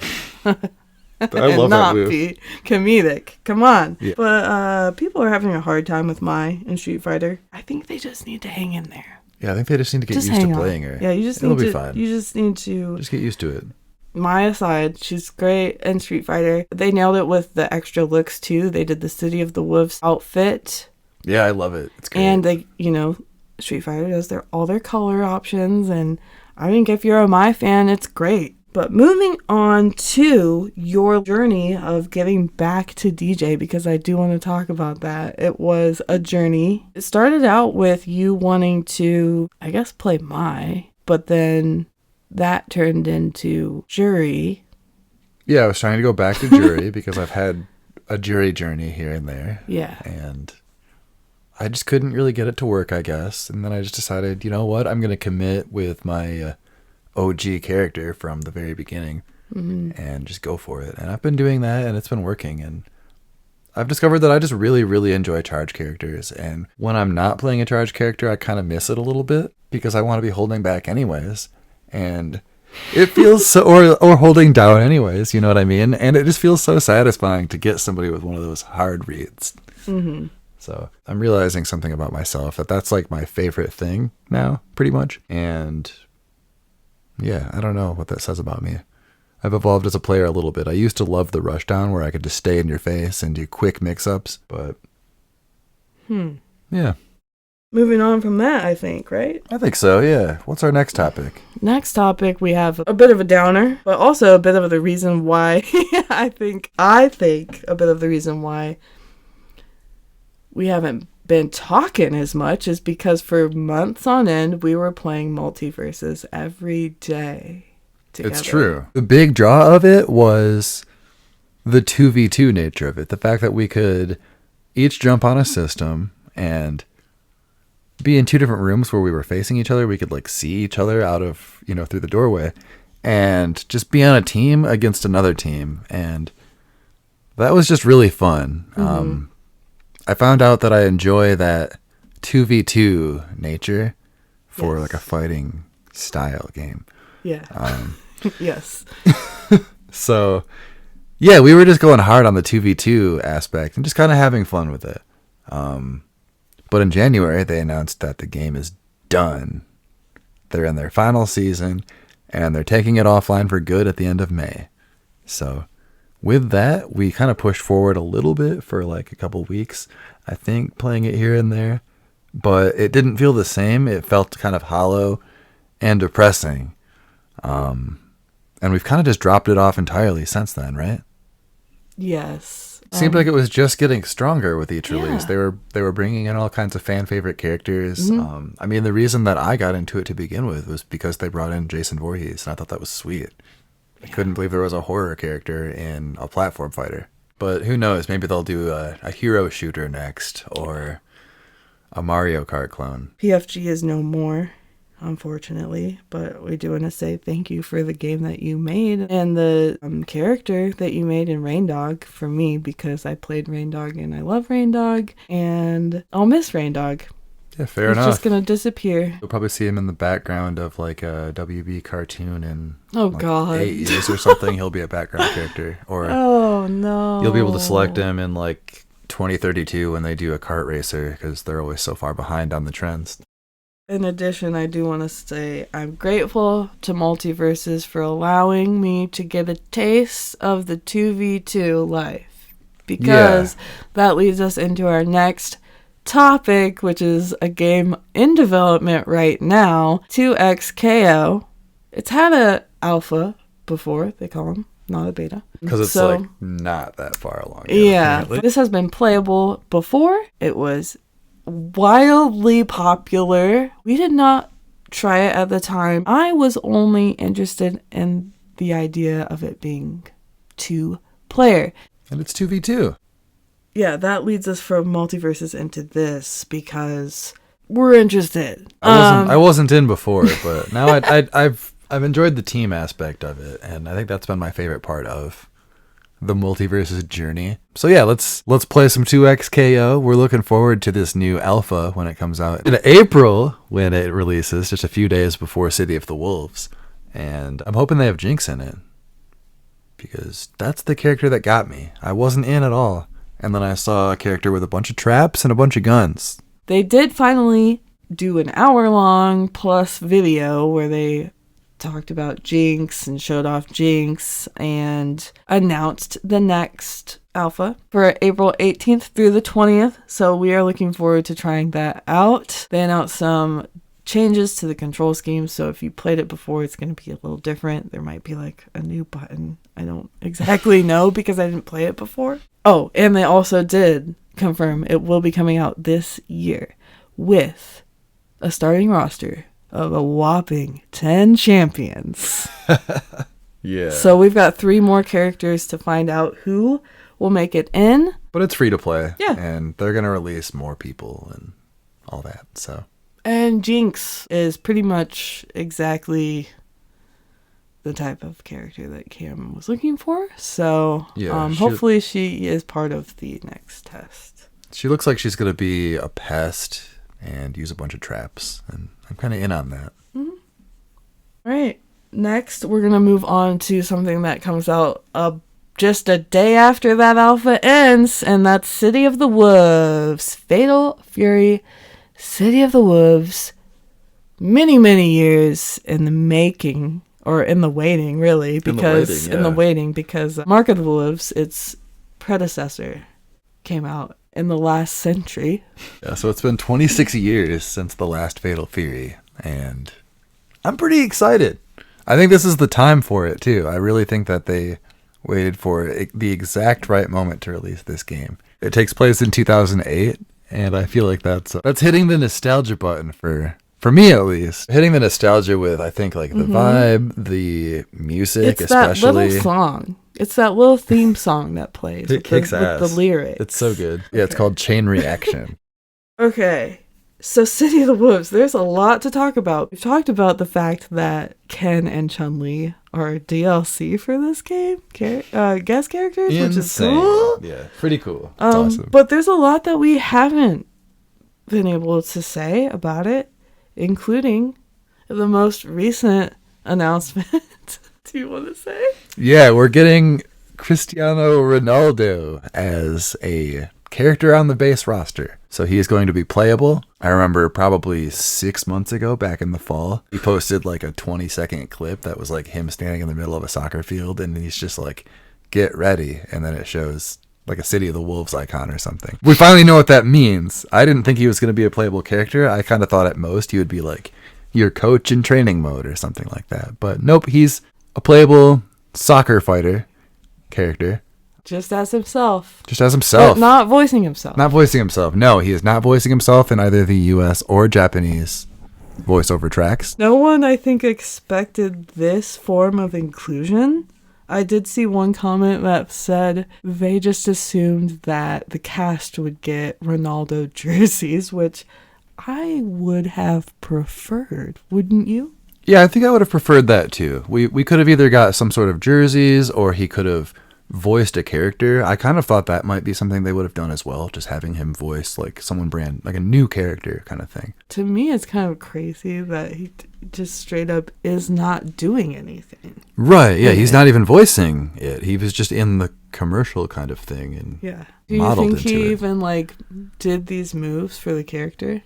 I love not that move. Be comedic? Come on. Yeah. But people are having a hard time with Mai in Street Fighter. I think they just need to hang in there. Yeah, I think they just need to get used to playing her. Yeah, it'll be fine. You just need to just get used to it. Mai aside, she's great in Street Fighter. They nailed it with the extra looks too. They did the City of the Wolves outfit. Yeah, I love it. It's great. And they, Street Fighter does all their color options, and I think if you're a Mai fan, it's great. But moving on to your journey of getting back to DeeJay, because I do want to talk about that. It was a journey. It started out with you wanting to, I guess, play Mai, but then that turned into Jury. Yeah, I was trying to go back to Jury because I've had a Jury journey here and there. Yeah. And I just couldn't really get it to work, I guess. And then I just decided, you know what? I'm going to commit with my... OG character from the very beginning and just go for it. And I've been doing that and it's been working. And I've discovered that I just really, really enjoy charge characters. And when I'm not playing a charge character, I kind of miss it a little bit because I want to be holding back anyways. And it feels so, or holding down anyways, you know what I mean? And it just feels so satisfying to get somebody with one of those hard reads. Mm-hmm. So I'm realizing something about myself that's like my favorite thing now, pretty much. And yeah, I don't know what that says about me. I've evolved as a player a little bit. I used to love the rushdown where I could just stay in your face and do quick mix-ups, but yeah. Moving on from that, I think, right? I think so, yeah. What's our next topic? Next topic, we have a bit of a downer, but also a bit of the reason why I think a bit of the reason why we haven't been talking as much is because for months on end we were playing Multiversus every day together. It's true. The big draw of it was the 2v2 nature of it. The fact that we could each jump on a system and be in 2 different rooms where we were facing each other. We could like see each other out of, through the doorway and just be on a team against another team. And that was just really fun. Mm-hmm. I found out that I enjoy that 2v2 nature for like a fighting style game. Yeah. Yes. So, yeah, we were just going hard on the 2v2 aspect and just kind of having fun with it. But in January, they announced that the game is done. They're in their final season, and they're taking it offline for good at the end of May. So, with that, we kind of pushed forward a little bit for like a couple weeks, I think, playing it here and there. But it didn't feel the same. It felt kind of hollow and depressing. And we've kind of just dropped it off entirely since then, right? Yes. Seemed like it was just getting stronger with each release. They were bringing in all kinds of fan favorite characters. Mm-hmm. I mean, the reason that I got into it to begin with was because they brought in Jason Voorhees, and I thought that was sweet. I couldn't believe there was a horror character in a platform fighter. But who knows? Maybe they'll do a hero shooter next, or a Mario Kart clone. PFG is no more, unfortunately, but we do want to say thank you for the game that you made and the character that you made in Rain Dog for me, because I played Rain Dog and I love Rain Dog, and I'll miss Rain Dog. Yeah, fair enough. He's just gonna disappear. You'll probably see him in the background of like a WB cartoon in God, 8 years or something. He'll be a background character, or oh no, you'll be able to select him in like 2032 when they do a kart racer, because they're always so far behind on the trends. In addition, I do want to say I'm grateful to Multiversus for allowing me to get a taste of the 2v2 life, because that leads us into our next topic, which is a game in development right now, 2XKO. It's had a alpha before, they call them, not a beta. Because it's so, like not that far along yet, yeah, apparently. This has been playable before. It was wildly popular. We did not try it at the time. I was only interested in the idea of it being 2-player. And it's 2v2. Yeah, that leads us from Multiversus into this, because we're interested. I wasn't in before, but now I've enjoyed the team aspect of it, and I think that's been my favorite part of the Multiversus journey. So yeah, let's play some 2XKO. We're looking forward to this new alpha when it comes out in April, when it releases, just a few days before City of the Wolves. And I'm hoping they have Jinx in it, because that's the character that got me. I wasn't in at all. And then I saw a character with a bunch of traps and a bunch of guns. They did finally do an hour-long plus video where they talked about Jinx and showed off Jinx and announced the next alpha for April 18th through the 20th. So we are looking forward to trying that out. They announced some changes to the control scheme, so if you played it before, it's going to be a little different. There might be like a new button. I don't exactly know because I didn't play it before. Oh, and they also did confirm it will be coming out this year with a starting roster of a whopping 10 champions. Yeah. So we've got 3 more characters to find out who will make it in. But it's free to play. Yeah. And they're going to release more people and all that, so. And Jinx is pretty much exactly the type of character that Cam was looking for. So yeah, hopefully she is part of the next test. She looks like she's going to be a pest and use a bunch of traps. And I'm kind of in on that. Mm-hmm. All right. Next, we're going to move on to something that comes out just a day after that alpha ends. And that's City of the Wolves. Fatal Fury City of the Wolves. Many, many years in the making. Or in the waiting, really, because in the waiting, because Mark of the Wolves, its predecessor, came out in the last century. Yeah, so it's been 26 years since the last Fatal Fury, and I'm pretty excited. I think this is the time for it, too. I really think that they waited for the exact right moment to release this game. It takes place in 2008, and I feel like that's hitting the nostalgia button for me, at least. Hitting the nostalgia with, I think, like the vibe, the music, it's especially. It's that little song. It's that little theme song that plays. It kicks ass. With the lyrics. It's so good. Yeah, it's called Chain Reaction. Okay. So City of the Wolves, there's a lot to talk about. We've talked about the fact that Ken and Chun-Li are DLC for this game. Guest characters, Insane. Which is cool. Yeah, pretty cool. It's awesome. But there's a lot that we haven't been able to say about it, including the most recent announcement. Do you want to say? Yeah, we're getting Cristiano Ronaldo as a character on the base roster. So he is going to be playable. I remember probably 6 months ago, back in the fall, he posted like a 20-second clip that was like him standing in the middle of a soccer field, and he's just like, get ready. And then it shows like a City of the Wolves icon or something. We finally know what that means. I didn't think he was going to be a playable character. I kind of thought at most he would be like your coach in training mode or something like that. But nope, he's a playable soccer fighter character. Just as himself. But not voicing himself. No, he is not voicing himself in either the US or Japanese voiceover tracks. No one, I think, expected this form of inclusion. I did see one comment that said they just assumed that the cast would get Ronaldo jerseys, which I would have preferred. Wouldn't you? Yeah, I think I would have preferred that too. We could have either got some sort of jerseys, or he could have voiced a character. I kind of thought that might be something they would have done as well, just having him voice like someone brand, like a new character kind of thing. To me, it's kind of crazy that he just straight up is not doing anything. Right, yeah, he's not even voicing it. He was just in the commercial kind of thing. And yeah. Do you think he even like did these moves for the character?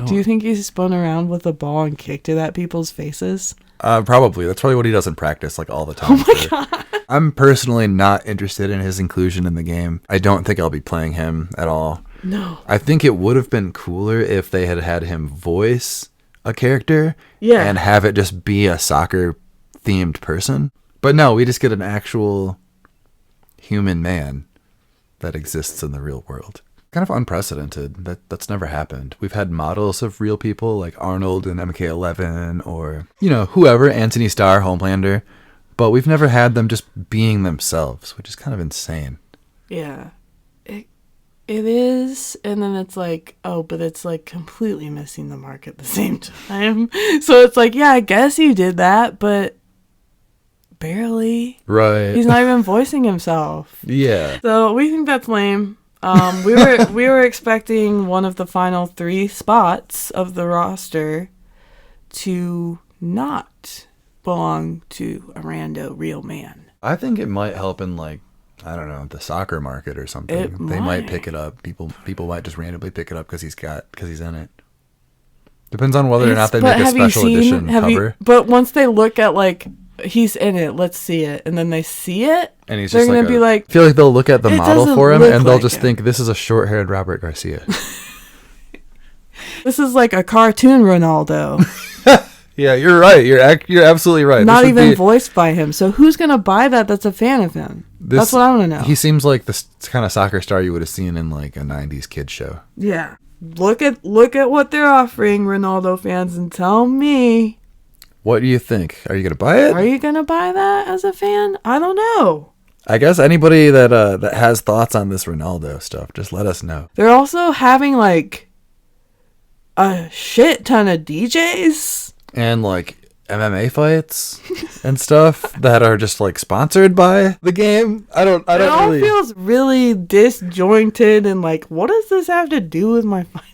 Do you think he spun around with a ball and kicked it at people's faces? Probably. That's probably what he does in practice, like all the time. Oh my god. I'm personally not interested in his inclusion in the game. I don't think I'll be playing him at all. No. I think it would have been cooler if they had had him voice a character and have it just be a soccer themed person. But no, we just get an actual human man that exists in the real world. Kind of unprecedented. That's never happened. We've had models of real people like Arnold in MK11 or, whoever, Anthony Starr, Homelander. But we've never had them just being themselves, which is kind of insane. Yeah. It is, and then it's like, oh, but it's like completely missing the mark at the same time. So it's like, yeah, I guess you did that, but barely. Right. He's not even voicing himself. Yeah. So we think that's lame. We were expecting one of the final 3 spots of the roster to not belong to a rando real man. I think it might help in like, I don't know, the soccer market or something. They might pick it up. People might just randomly pick it up because he's in it. Depends on whether or not they make a special edition cover. But once they look at like, he's in it, let's see it, and then they see it, and he's they're just gonna be like, I feel like they'll look at the model for him and they'll like just think this is a short-haired Robert Garcia. This is like a cartoon Ronaldo. Yeah, you're right. You're absolutely right. Not even voiced by him. So who's gonna buy that? That's a fan of him. That's what I want to know. He seems like this kind of soccer star you would have seen in like a '90s kids show. Yeah. Look at what they're offering, Ronaldo fans, and tell me. What do you think? Are you gonna buy it? Are you gonna buy that as a fan? I don't know. I guess anybody that has thoughts on this Ronaldo stuff, just let us know. They're also having like a shit ton of DJs and like MMA fights and stuff that are just like sponsored by the game. I don't really. It all feels really disjointed and like, what does this have to do with my fighting?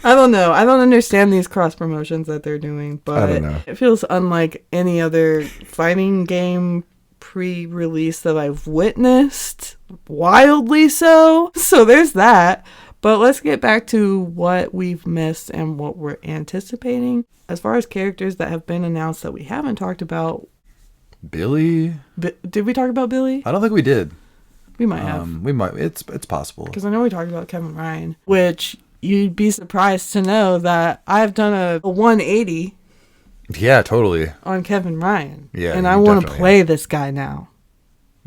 I don't know. I don't understand these cross promotions that they're doing, but it feels unlike any other fighting game pre-release that I've witnessed. Wildly so. So there's that. But let's get back to what we've missed and what we're anticipating. As far as characters that have been announced that we haven't talked about. Billy? Did we talk about Billy? I don't think we did. We might have. We might. It's possible. Because I know we talked about Kevin Ryan, which you'd be surprised to know that I've done a 180. Yeah, totally. On Kevin Ryan. Yeah. And I want to play this guy now.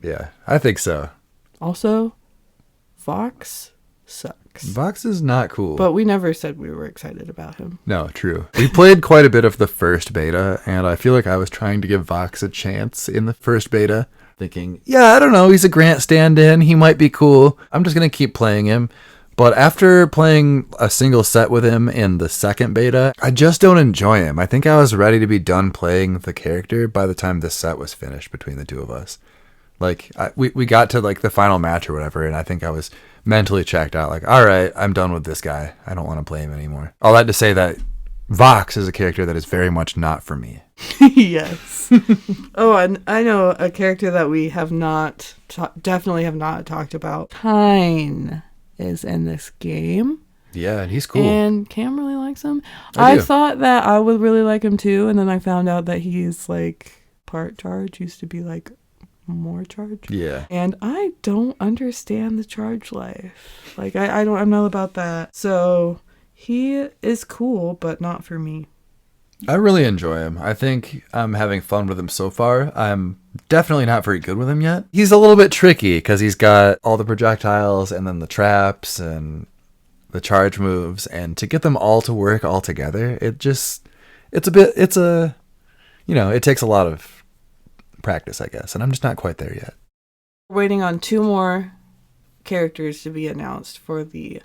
Yeah, I think so. Also, Vox sucks. Vox is not cool. But we never said we were excited about him. No, true. We played quite a bit of the first beta, and I feel like I was trying to give Vox a chance in the first beta, thinking, yeah, I don't know, he's a Grant stand-in, he might be cool. I'm just going to keep playing him. But after playing a single set with him in the second beta, I just don't enjoy him. I think I was ready to be done playing the character by the time this set was finished between the two of us. Like, we got to like the final match or whatever, and I think I was mentally checked out. Like, all right, I'm done with this guy. I don't want to play him anymore. All that to say that Vox is a character that is very much not for me. Yes. Oh, and I know a character that we have not, definitely have not talked about. Kahn is in this game. Yeah, and he's cool. And Cam really likes him. I thought that I would really like him too, and then I found out that he's like part charge, used to be like more charge. Yeah. And I don't understand the charge life. Like I'm not about that. So he is cool, but not for me. I really enjoy him. I think I'm having fun with him so far. I'm definitely not very good with him yet. He's a little bit tricky because he's got all the projectiles and then the traps and the charge moves, and to get them all to work all together, it takes a lot of practice, I guess, and I'm just not quite there yet. We're waiting on 2 more characters to be announced for the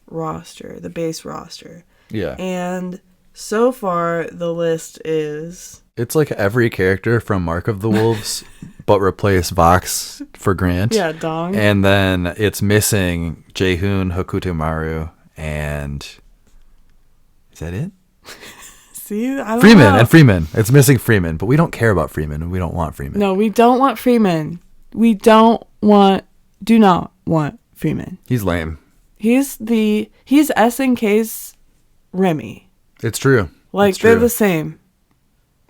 roster, the base roster. Yeah. And so far, the list is... It's like every character from Mark of the Wolves, but replace Vox for Grant. Yeah, Dong. And then it's missing Jaehoon, Hokutomaru, and... Is that it? See? I don't Freeman, know. and Freeman. It's missing Freeman, but we don't care about Freeman, and we don't want Freeman. No, we don't want Freeman. We do not want Freeman. He's lame. He's SNK's Remy. It's true. Like, they're the same.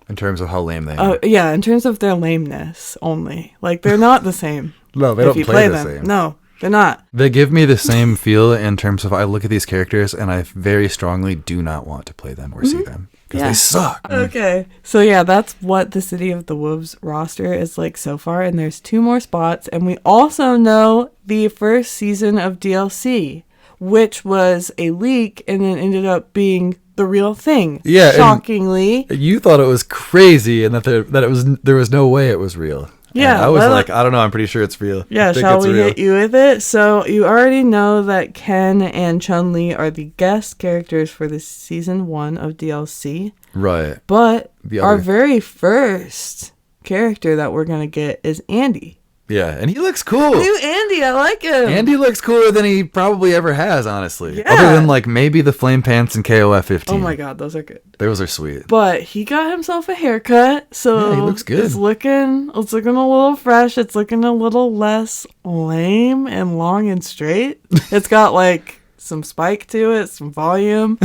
In terms of how lame they are. Yeah, in terms of their lameness only. Like, they're not the same. No, they don't play the same. No, they're not. They give me the same feel in terms of I look at these characters and I very strongly do not want to play them or see them. Because they suck. Okay. So, yeah, that's what the City of the Wolves roster is like so far. And there's 2 more spots. And we also know the first season of DLC, which was a leak and then ended up being the real thing. Yeah. Shockingly. You thought it was crazy and that there was no way it was real. Yeah. And I was like, I don't know. I'm pretty sure it's real. Yeah. Shall we hit you with it? So you already know that Ken and Chun-Li are the guest characters for the season 1 of DLC. Right. But our very first character that we're going to get is Andy. Yeah, and he looks cool. New Andy, I like him. Andy looks cooler than he probably ever has, honestly. Yeah. Other than like maybe the flame pants and KOF 15. Oh my god, those are good. Those are sweet. But he got himself a haircut, so yeah, he looks good. It's looking a little fresh. It's looking a little less lame and long and straight. It's got like some spike to it, some volume.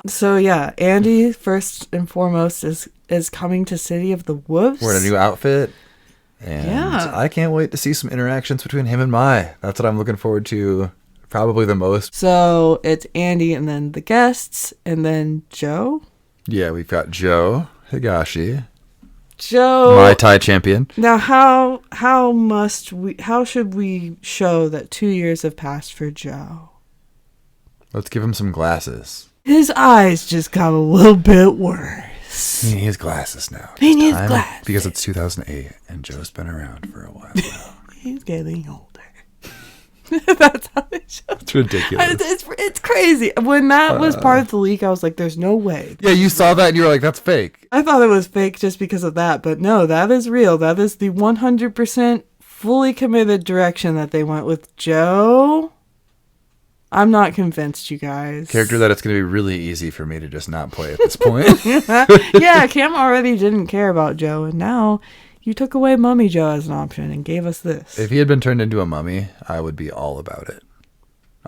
So yeah, Andy first and foremost is coming to City of the Wolves. Wearing a new outfit. And I can't wait to see some interactions between him and Mai. That's what I'm looking forward to probably the most. So it's Andy and then the guests and then Joe. Yeah, we've got Joe Higashi. Joe, Muay Thai champion. Now how should we show that 2 years have passed for Joe? Let's give him some glasses. His eyes just got a little bit worse. He needs glasses now. He needs glasses. Because it's 2008 and Joe's been around for a while now. He's getting older. That's how they show. It's ridiculous. It's crazy. When that was part of the leak, I was like, there's no way. Yeah, you saw that and you were like, that's fake. I thought it was fake just because of that. But no, that is real. That is the 100% fully committed direction that they went with Joe. I'm not convinced, you guys. Character that it's going to be really easy for me to just not play at this point. Yeah, Cam already didn't care about Joe, and now you took away Mummy Joe as an option and gave us this. If he had been turned into a mummy, I would be all about it.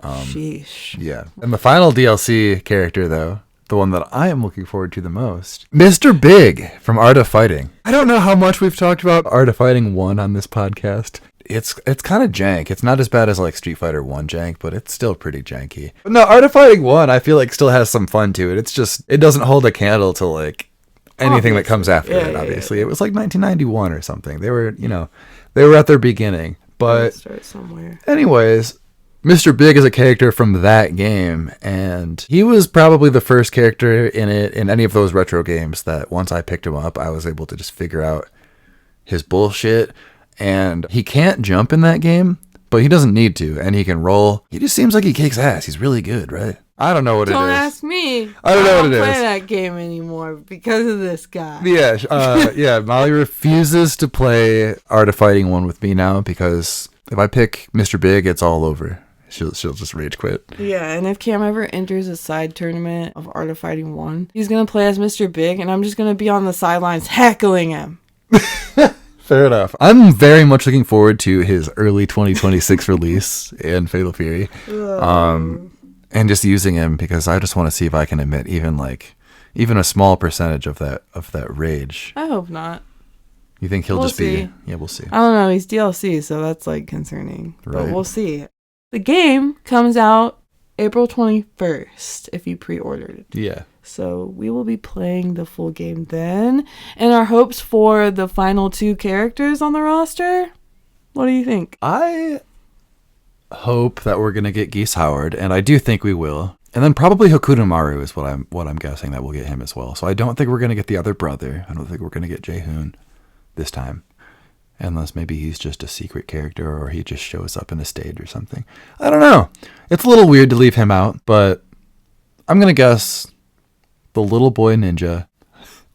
Sheesh. Yeah. And the final DLC character, though, the one that I am looking forward to the most, Mr. Big from Art of Fighting. I don't know how much we've talked about Art of Fighting 1 on this podcast. It's kind of jank. It's not as bad as like Street Fighter 1 jank, but it's still pretty janky. But no, Art of Fighting 1 I feel like still has some fun to it. It's just, it doesn't hold a candle to like anything that comes after it, obviously. Yeah. It was like 1991 or something. They were, they were at their beginning. But start somewhere. Anyways, Mr. Big is a character from that game, and he was probably the first character in any of those retro games that once I picked him up, I was able to just figure out his bullshit. And he can't jump in that game, but he doesn't need to, and he can roll. He just seems like he kicks ass. He's really good, right? I don't know what it is. Don't ask me. I don't know what it is. I don't play that game anymore because of this guy. Yeah, Molly refuses to play Art of Fighting 1 with me now because if I pick Mr. Big, it's all over. she'll just rage quit. Yeah, and if Cam ever enters a side tournament of Art of Fighting 1, he's going to play as Mr. Big, and I'm just going to be on the sidelines heckling him. Fair enough. I'm very much looking forward to his early 2026 release in Fatal Fury. And just using him because I just want to see if I can emit even a small percentage of that rage. I hope not. You think he'll see. Yeah, we'll see. I don't know. He's DLC, so that's like concerning. Right. But we'll see. The game comes out April 21st if you pre-ordered it. Yeah. So we will be playing the full game then. And our hopes for the final 2 characters on the roster? What do you think? I hope that we're going to get Geese Howard, and I do think we will. And then probably Hokuto Maru is what I'm guessing that we'll get him as well. So I don't think we're going to get the other brother. I don't think we're going to get Jae-hoon this time. Unless maybe he's just a secret character or he just shows up in a stage or something. I don't know. It's a little weird to leave him out, but I'm going to guess the little boy ninja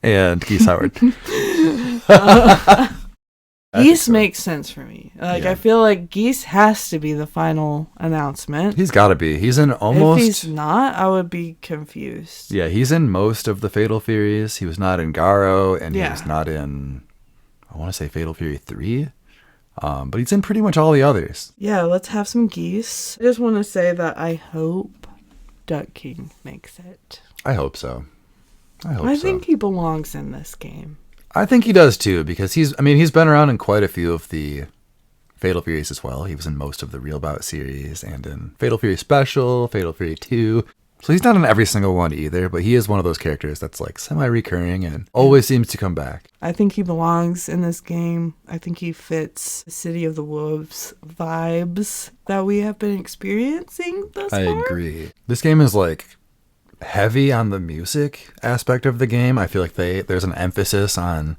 and Geese Howard. Geese makes sense for me. I feel like Geese has to be the final announcement. He's got to be. He's in almost... If he's not, I would be confused. Yeah, he's in most of the Fatal Furies. He was not in Garo, and he was not in, I want to say Fatal Fury 3. But he's in pretty much all the others. Yeah, let's have some Geese. I just want to say that I hope Duck King makes it. I hope so. I think he belongs in this game. I think he does too, because he's been around in quite a few of the Fatal Furies as well. He was in most of the Real Bout series and in Fatal Fury Special, Fatal Fury 2. So he's not in every single one either, but he is one of those characters that's like semi-recurring and always seems to come back. I think he belongs in this game. I think he fits the City of the Wolves vibes that we have been experiencing thus far. I agree. This game is like heavy on the music aspect of the game. I feel like there's an emphasis on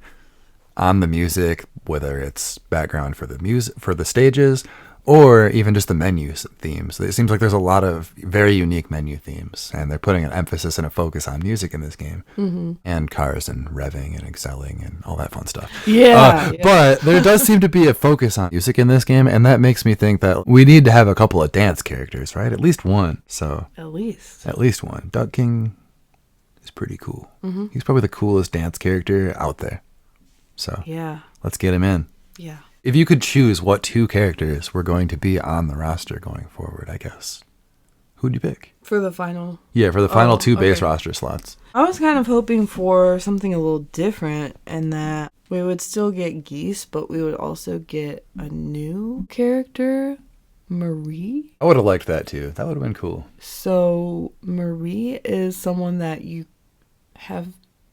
the music, whether it's background for the music for the stages or even just the menu themes. It seems like there's a lot of very unique menu themes, and they're putting an emphasis and a focus on music in this game, and cars and revving and excelling and all that fun stuff. Yeah. But there does seem to be a focus on music in this game, and that makes me think that we need to have a couple of dance characters, right? At least one. So At least one. Duck King is pretty cool. He's probably the coolest dance character out there. So yeah, let's get him in. Yeah. If you could choose what 2 characters were going to be on the roster going forward, I guess, who'd you pick? For the final? Yeah, for the final 2 base roster slots. I was kind of hoping for something a little different in that we would still get Geese, but we would also get a new character, Marie. I would have liked that too. That would have been cool. So Marie is someone that you have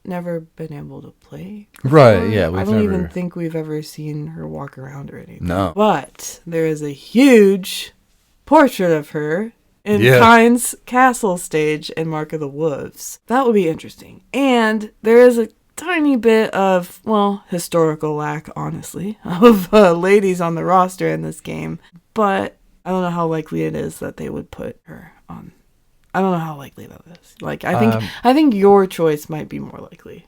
never been able to play before. Right, yeah. I don't even think we've ever seen her walk around or anything. No. But there is a huge portrait of her in Kahn's castle stage in Mark of the Wolves. That would be interesting. And there is a tiny bit of, historical lack, honestly, of ladies on the roster in this game. But I don't know how likely it is that they would put her on. I don't know how likely that is. I think your choice might be more likely.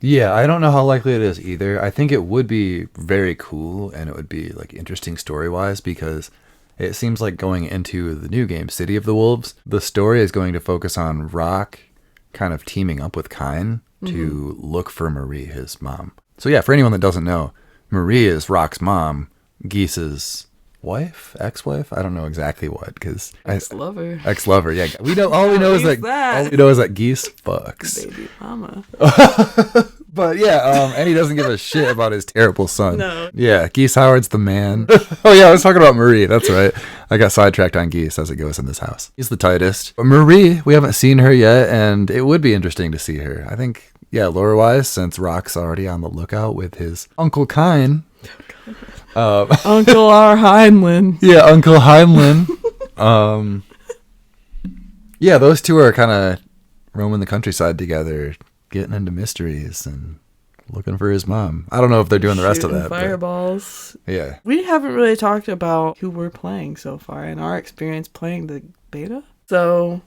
Yeah, I don't know how likely it is either. I think it would be very cool, and it would be like interesting story-wise, because it seems like going into the new game, City of the Wolves, the story is going to focus on Rock kind of teaming up with Kahn to look for Marie, his mom. So yeah, for anyone that doesn't know, Marie is Rock's mom, Geese's wife, ex-wife. I don't know exactly what, because ex-lover. Yeah, we know. All we know is that Geese fucks baby mama. But yeah, and he doesn't give a shit about his terrible son. No. Yeah, Geese Howard's the man. Oh yeah, I was talking about Marie. That's right. I got sidetracked on Geese as it goes in this house. He's the tightest. But Marie, we haven't seen her yet, and it would be interesting to see her. I think, yeah, lore-wise, since Rock's already on the lookout with his Uncle Kahn. Uncle R. Heinlein. Yeah, Uncle Heinlein. Yeah, those two are kind of roaming the countryside together, getting into mysteries and looking for his mom. I don't know if they're doing the rest of that. Fireballs. But, yeah. We haven't really talked about who we're playing so far and our experience playing the beta. So,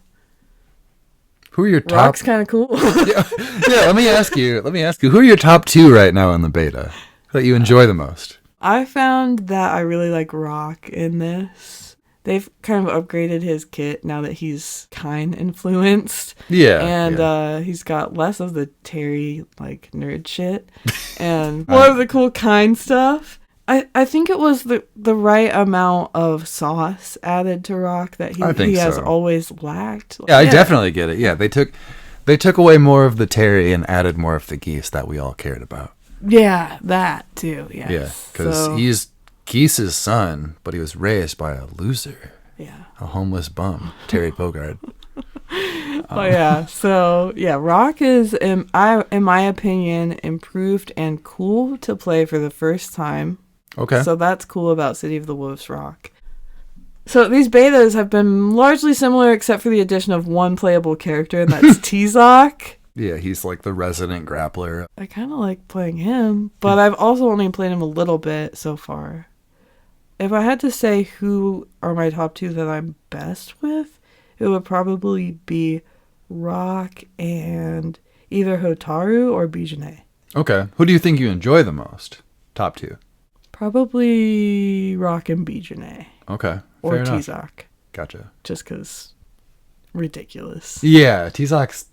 who are your top? Rock's kind of cool. Yeah, let me ask you, who are your top 2 right now in the beta that you enjoy the most? I found that I really like Rock in this. they've kind of upgraded his kit now that he's Kahn influenced. Yeah. And he's got less of the Terry, like, nerd shit and more of the cool Kahn stuff. I think it was the right amount of sauce added to Rock that he has always lacked. Yeah, I definitely get it. Yeah, they took away more of the Terry and added more of the Geese that we all cared about. Yeah, that too, yes. Yeah, because he's Geese's son, but he was raised by a loser. Yeah. A homeless bum, Terry Bogard. Rock is, in my opinion, improved and cool to play for the first time. Okay. So that's cool about City of the Wolves Rock. So these betas have been largely similar except for the addition of one playable character, and that's T-Zoc. Yeah, he's like the resident grappler. I kind of like playing him, but I've also only played him a little bit so far. If I had to say who are my top two that I'm best with, it would probably be Rock and either Hotaru or Bijane. Okay. Who do you think you enjoy the most? Top two. Probably Rock and Bijane. Okay. Or T-Zoc. Gotcha. Just because ridiculous. Yeah, T-Zoc's...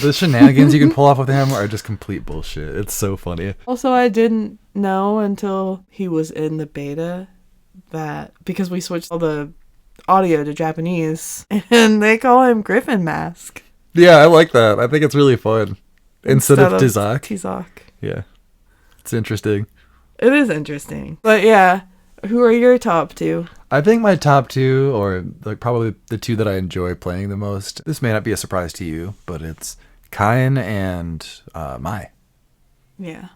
The shenanigans you can pull off with him are just complete bullshit. It's so funny. Also, I didn't know until he was in the beta that because we switched all the audio to Japanese and they call him Griffin Mask. Yeah, I like that. I think it's really fun. Instead of T-Zoc. T-Zoc. Yeah. It's interesting. It is interesting. But yeah, who are your top two? I think my top two, or like probably the two that I enjoy playing the most, this may not be a surprise to you, but it's Kahn and Mai. Yeah.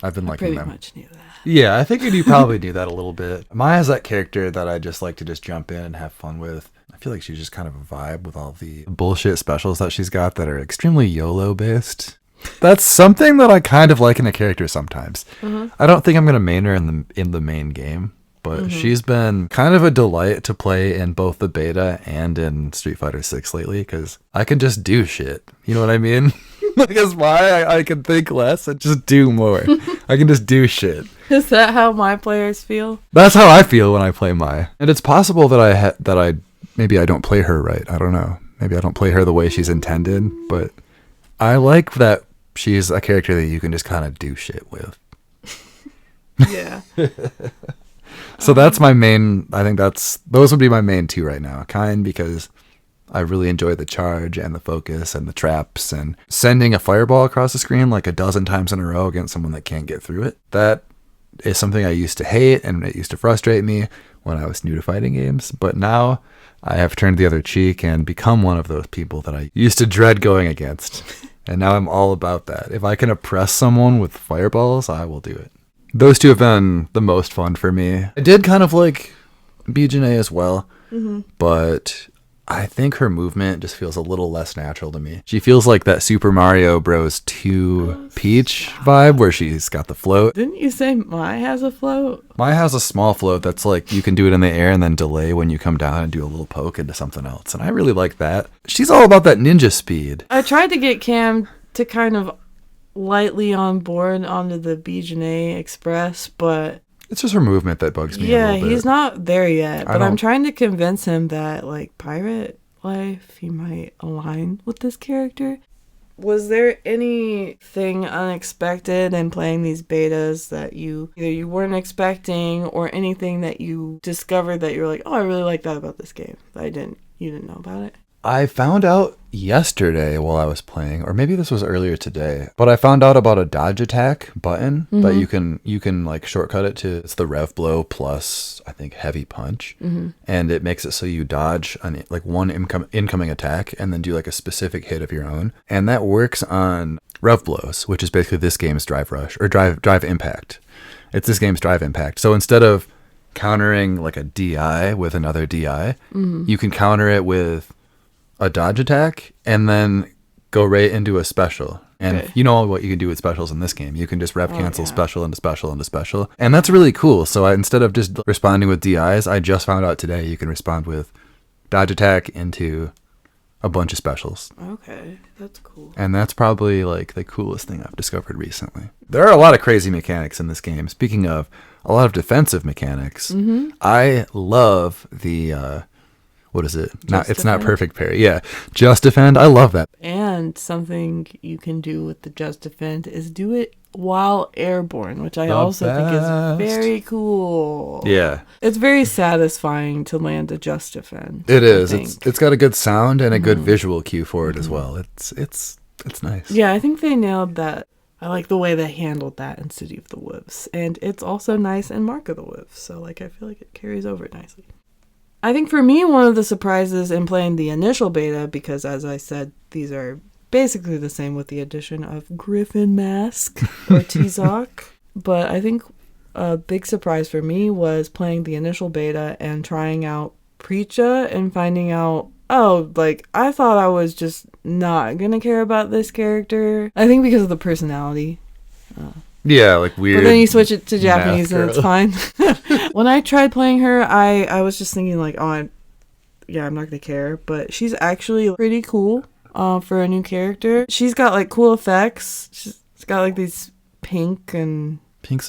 I've been liking them. Pretty much knew that. Yeah, I figured you probably knew that a little bit. Mai is that character that I just like to just jump in and have fun with. I feel like she's just kind of a vibe with all the bullshit specials that she's got that are extremely YOLO based. That's something that I kind of like in a character sometimes. Mm-hmm. I don't think I'm going to main her in the main game, but she's been kind of a delight to play in both the beta and in Street Fighter 6 lately because I can just do shit. You know what I mean? That's why I can think less and just do more. I can just do shit. Is that how my players feel? That's how I feel when I play Mai. And it's possible that maybe I don't play her right. I don't know. Maybe I don't play her the way she's intended, but I like that she's a character that you can just kind of do shit with. Yeah. So that's my main, I think those would be my main two right now. Kahn, because I really enjoy the charge and the focus and the traps and sending a fireball across the screen like a dozen times in a row against someone that can't get through it. That is something I used to hate and it used to frustrate me when I was new to fighting games. But now I have turned the other cheek and become one of those people that I used to dread going against. And now I'm all about that. If I can oppress someone with fireballs, I will do it. Those two have been the most fun for me. I did kind of like Bijane as well, but I think her movement just feels a little less natural to me. She feels like that Super Mario Bros. 2 Peach vibe where she's got the float. Didn't you say Mai has a float? Mai has a small float that's like you can do it in the air and then delay when you come down and do a little poke into something else. And I really like that. She's all about that ninja speed. I tried to get Cam to kind of lightly on board onto the Bijane Express, but it's just her movement that bugs me a little bit. He's not there yet, but I'm trying to convince him that, like, pirate life, he might align with this character. Was there anything unexpected in playing these betas that you weren't expecting, or anything that you discovered that you were like, oh, I really like that about this game that you didn't know about it? I found out yesterday while I was playing, or maybe this was earlier today, but I found out about a dodge attack button that you can like shortcut it to. It's the rev blow plus I think heavy punch, and it makes it so you dodge like one incoming attack and then do like a specific hit of your own, and that works on rev blows, which is basically this game's drive rush or drive impact. It's this game's drive impact. So instead of countering like a DI with another DI, you can counter it with a dodge attack and then go right into a special. And you know what you can do with specials in this game. You can just rep cancel special into special into special. And that's really cool. So instead of just responding with DIs, I just found out today you can respond with dodge attack into a bunch of specials. Okay, that's cool. And that's probably like the coolest thing I've discovered recently. There are a lot of crazy mechanics in this game. Speaking of, a lot of defensive mechanics. Mm-hmm. I love the what is it? It's not perfect parry. Yeah, just defend. I love that. And something you can do with the just defend is do it while airborne, which I also think is very cool. Yeah, it's very satisfying to land a just defend. It is. It's got a good sound and a good visual cue for it as well. It's nice. Yeah, I think they nailed that. I like the way they handled that in City of the Wolves, and it's also nice in Mark of the Wolves. So I feel like it carries over nicely. I think for me, one of the surprises in playing the initial beta, because as I said, these are basically the same with the addition of Griffin Mask or T-Zoc. But I think a big surprise for me was playing the initial beta and trying out Preacha and finding out, I thought I was just not going to care about this character. I think because of the personality. Yeah, like weird. But then you switch it to Japanese and it's fine. When I tried playing her, I was just thinking I'm not going to care. But she's actually pretty cool for a new character. She's got cool effects. She's got these pinks and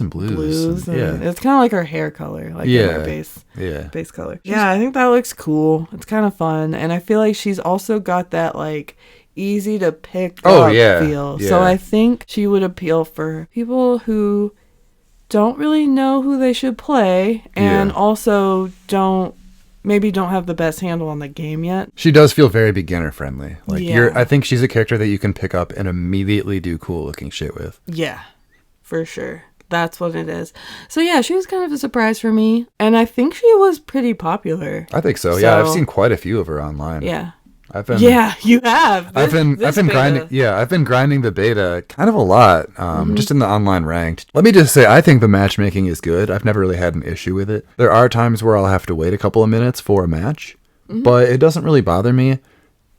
blues. And it's kind of like her hair color, in her base color. Yeah, I think that looks cool. It's kind of fun. And I feel like she's also got that easy to pick up feel. Yeah. So I think she would appeal for people who don't really know who they should play and also don't have the best handle on the game yet. She does feel very beginner friendly. I think she's a character that you can pick up and immediately do cool looking shit with. Yeah, for sure. That's what it is. So yeah, she was kind of a surprise for me. And I think she was pretty popular. I think so. Yeah, I've seen quite a few of her online. Yeah. You have. I've been grinding. Yeah, I've been grinding the beta kind of a lot, just in the online ranked. Let me just say, I think the matchmaking is good. I've never really had an issue with it. There are times where I'll have to wait a couple of minutes for a match, but it doesn't really bother me.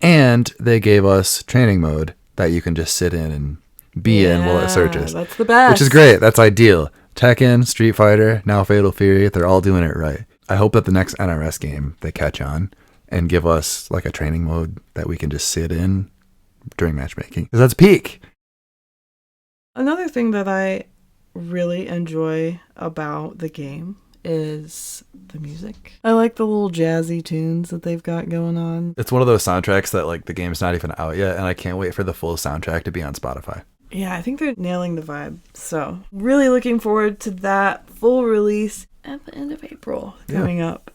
And they gave us training mode that you can just sit in and be in while it searches. That's the best. Which is great. That's ideal. Tekken, Street Fighter, now Fatal Fury, they're all doing it right. I hope that the next NRS game they catch on and give us a training mode that we can just sit in during matchmaking. Because that's peak. Another thing that I really enjoy about the game is the music. I like the little jazzy tunes that they've got going on. It's one of those soundtracks that the game's not even out yet, and I can't wait for the full soundtrack to be on Spotify. Yeah, I think they're nailing the vibe. So really looking forward to that full release at the end of April coming up.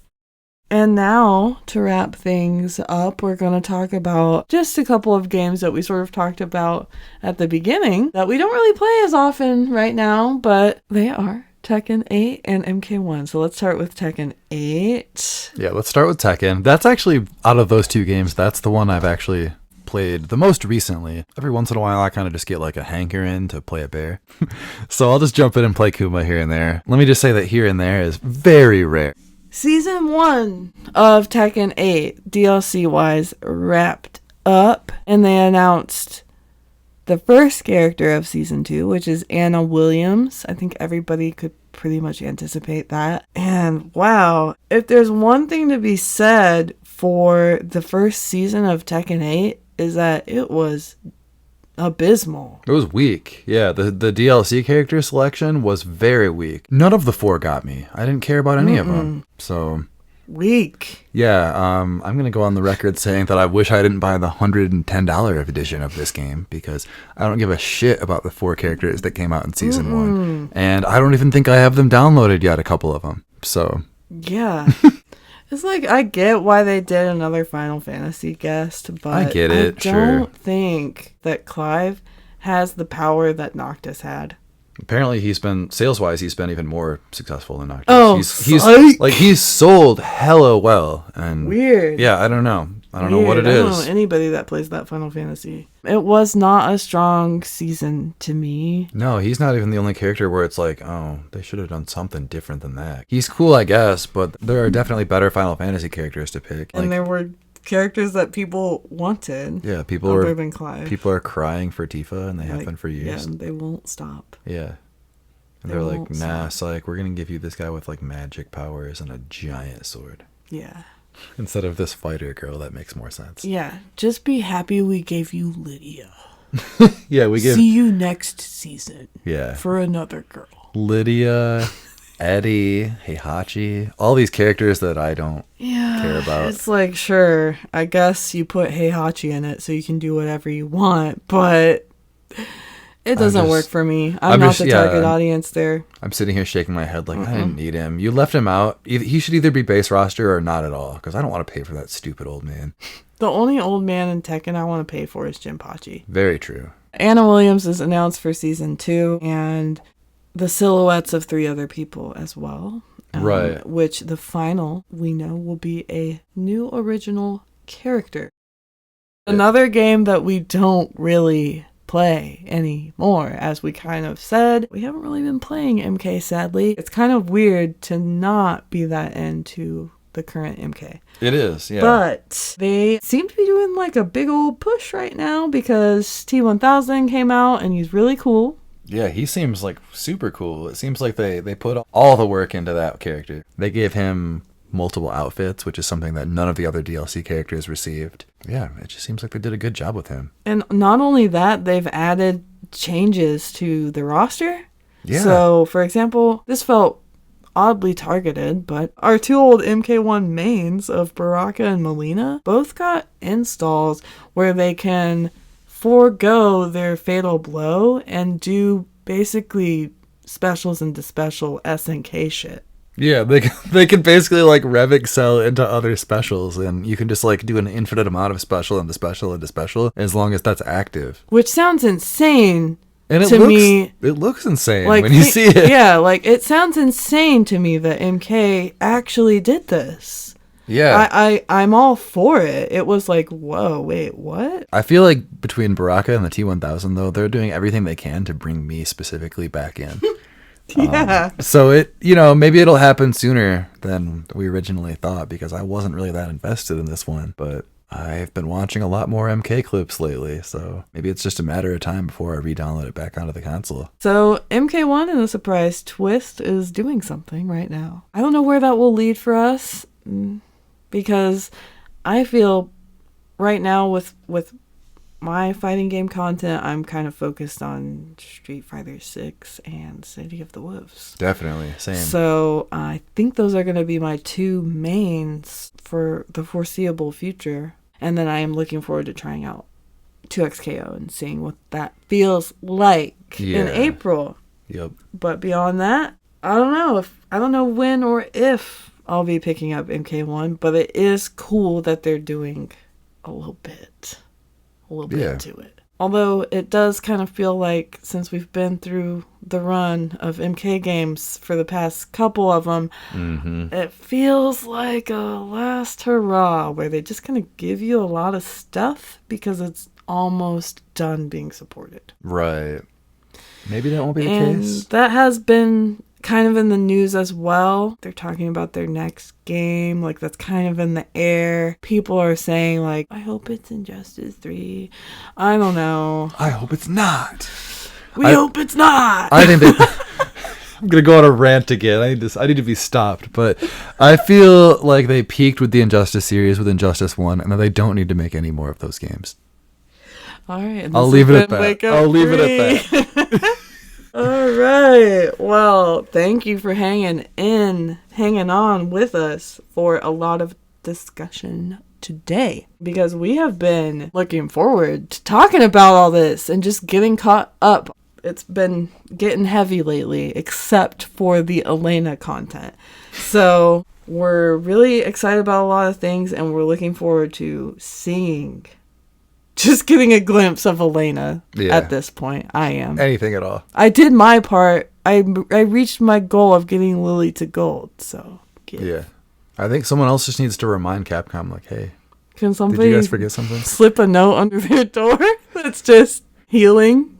And now, to wrap things up, we're going to talk about just a couple of games that we sort of talked about at the beginning that we don't really play as often right now, but they are Tekken 8 and MK1. So let's start with Tekken 8. Yeah, let's start with Tekken. That's actually, out of those two games, that's the one I've actually played the most recently. Every once in a while, I kind of just get a hankering to play a bear. So I'll just jump in and play Kuma here and there. Let me just say that here and there is very rare. Season 1 of Tekken 8, DLC-wise, wrapped up, and they announced the first character of Season 2, which is Anna Williams. I think everybody could pretty much anticipate that. And wow, if there's one thing to be said for the first season of Tekken 8, is that it was abysmal. It was weak. Yeah, the DLC character selection was very weak. None of the four got me. I didn't care about any of them. So weak. Yeah, I'm going to go on the record saying that I wish I didn't buy the $110 edition of this game because I don't give a shit about the four characters that came out in Season 1. And I don't even think I have them downloaded yet, a couple of them. So yeah. It's I get why they did another Final Fantasy guest, but I get it, I don't think that Clive has the power that Noctis had. Apparently sales-wise, he's been even more successful than Noctis. Oh, he's sold hella well. And weird. Yeah, I don't know. I don't know what it is. I don't know anybody that plays that Final Fantasy. It was not a strong season to me. No, he's not even the only character where it's they should have done something different than that. He's cool, I guess, but there are definitely better Final Fantasy characters to pick. And there were characters that people wanted. Yeah, people are crying for Tifa, and they have been for years. Yeah, and they won't stop. Yeah. And they're like, nah, it's we're going to give you this guy with magic powers and a giant sword. Yeah. Instead of this fighter girl, that makes more sense. Yeah, just be happy we gave you Lydia. Yeah, See you next season. Yeah. For another girl. Lydia Eddie, Heihachi, all these characters that I don't care about. It's like, sure, I guess you put Heihachi in it so you can do whatever you want, but it doesn't work for me. I'm not the target audience there. I'm sitting here shaking my head like, I didn't need him. You left him out. He should either be base roster or not at all, because I don't want to pay for that stupid old man. The only old man in Tekken I want to pay for is Jinpachi. Very true. Anna Williams is announced for season 2, and the silhouettes of 3 other people as well. Right. Which the final, we know, will be a new original character. Another game that we don't really play anymore, as we kind of said. We haven't really been playing MK, sadly. It's kind of weird to not be that into the current MK. It is, yeah. But they seem to be doing like a big old push right now because T1000 came out and he's really cool. Yeah, he seems like super cool. It seems like they put all the work into that character. They gave him multiple outfits, which is something that none of the other DLC characters received. Yeah, it just seems like they did a good job with him. And not only that, they've added changes to the roster. Yeah. So, for example, this felt oddly targeted, but our 2 old MK1 mains of Baraka and Melina both got installs where they can forego their fatal blow and do basically specials into special SNK shit. Yeah, they can basically like rev excel into other specials, and you can just like do an infinite amount of special into special into special as long as that's active. Which sounds insane. And it looks insane like, when you see it. Yeah, like it sounds insane to me that MK actually did this. Yeah. I'm all for it. It was like, whoa, wait, what? I feel like between Baraka and the T1000, though, they're doing everything they can to bring me specifically back in. Yeah. So it, maybe it'll happen sooner than we originally thought, because I wasn't really that invested in this one. But I've been watching a lot more MK clips lately, so maybe it's just a matter of time before I re-download it back onto the console. So MK1 in a surprise twist is doing something right now. I don't know where that will lead for us, because I feel right now with my fighting game content, I'm kind of focused on Street Fighter 6 and City of the Wolves. Definitely, same. So I think those are going to be my 2 mains for the foreseeable future. And then I am looking forward to trying out 2XKO and seeing what that feels like in April. Yep. But beyond that, I don't know when or if I'll be picking up MK1, but it is cool that they're doing a little bit to it. Although it does kind of feel like, since we've been through the run of MK games for the past couple of them, it feels like a last hurrah where they just kind of give you a lot of stuff because it's almost done being supported. Right. Maybe that won't be the case. That has been kind of in the news as well. They're talking about their next game, like that's kind of in the air. People are saying like, I hope it's Injustice 3. I don't know. I hope it's not. We hope it's not. I think I'm gonna go on a rant again. I need to be stopped, but I feel like they peaked with the Injustice series with Injustice 1, and that they don't need to make any more of those games. All right. I'll leave it at that. All right. Well, thank you for hanging on with us for a lot of discussion today, because we have been looking forward to talking about all this and just getting caught up. It's been getting heavy lately, except for the Elena content. So we're really excited about a lot of things, and we're looking forward to just getting a glimpse of Elena at this point. I am. Anything at all. I did my part. I reached my goal of getting Lily to gold. So yeah. I think someone else just needs to remind Capcom, like, hey, can somebody did you guys forget something? Slip a note under their door that's just healing? ?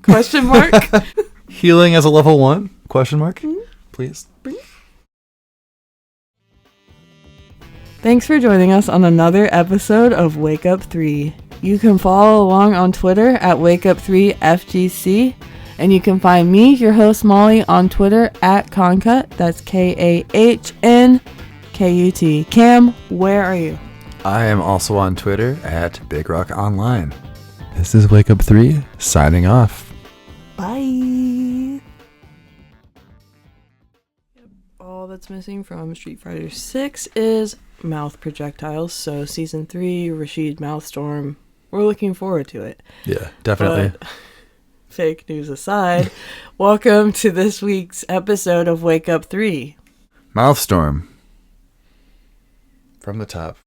Healing as a level 1? ? Please. Thanks for joining us on another episode of Wake Up 3. You can follow along on Twitter at wakeupthreefgc, and you can find me, your host Molly, on Twitter at kahnkut. That's KAHNKUT. Cam, where are you? I am also on Twitter at bigruckonline. This is Wake Up 3 signing off. Bye. that's missing from Street Fighter 6 is mouth projectiles. So Season 3, Rashid Mouthstorm, we're looking forward to it. Yeah, definitely. But, fake news aside, welcome to this week's episode of Wake Up 3. Mouthstorm. From the top.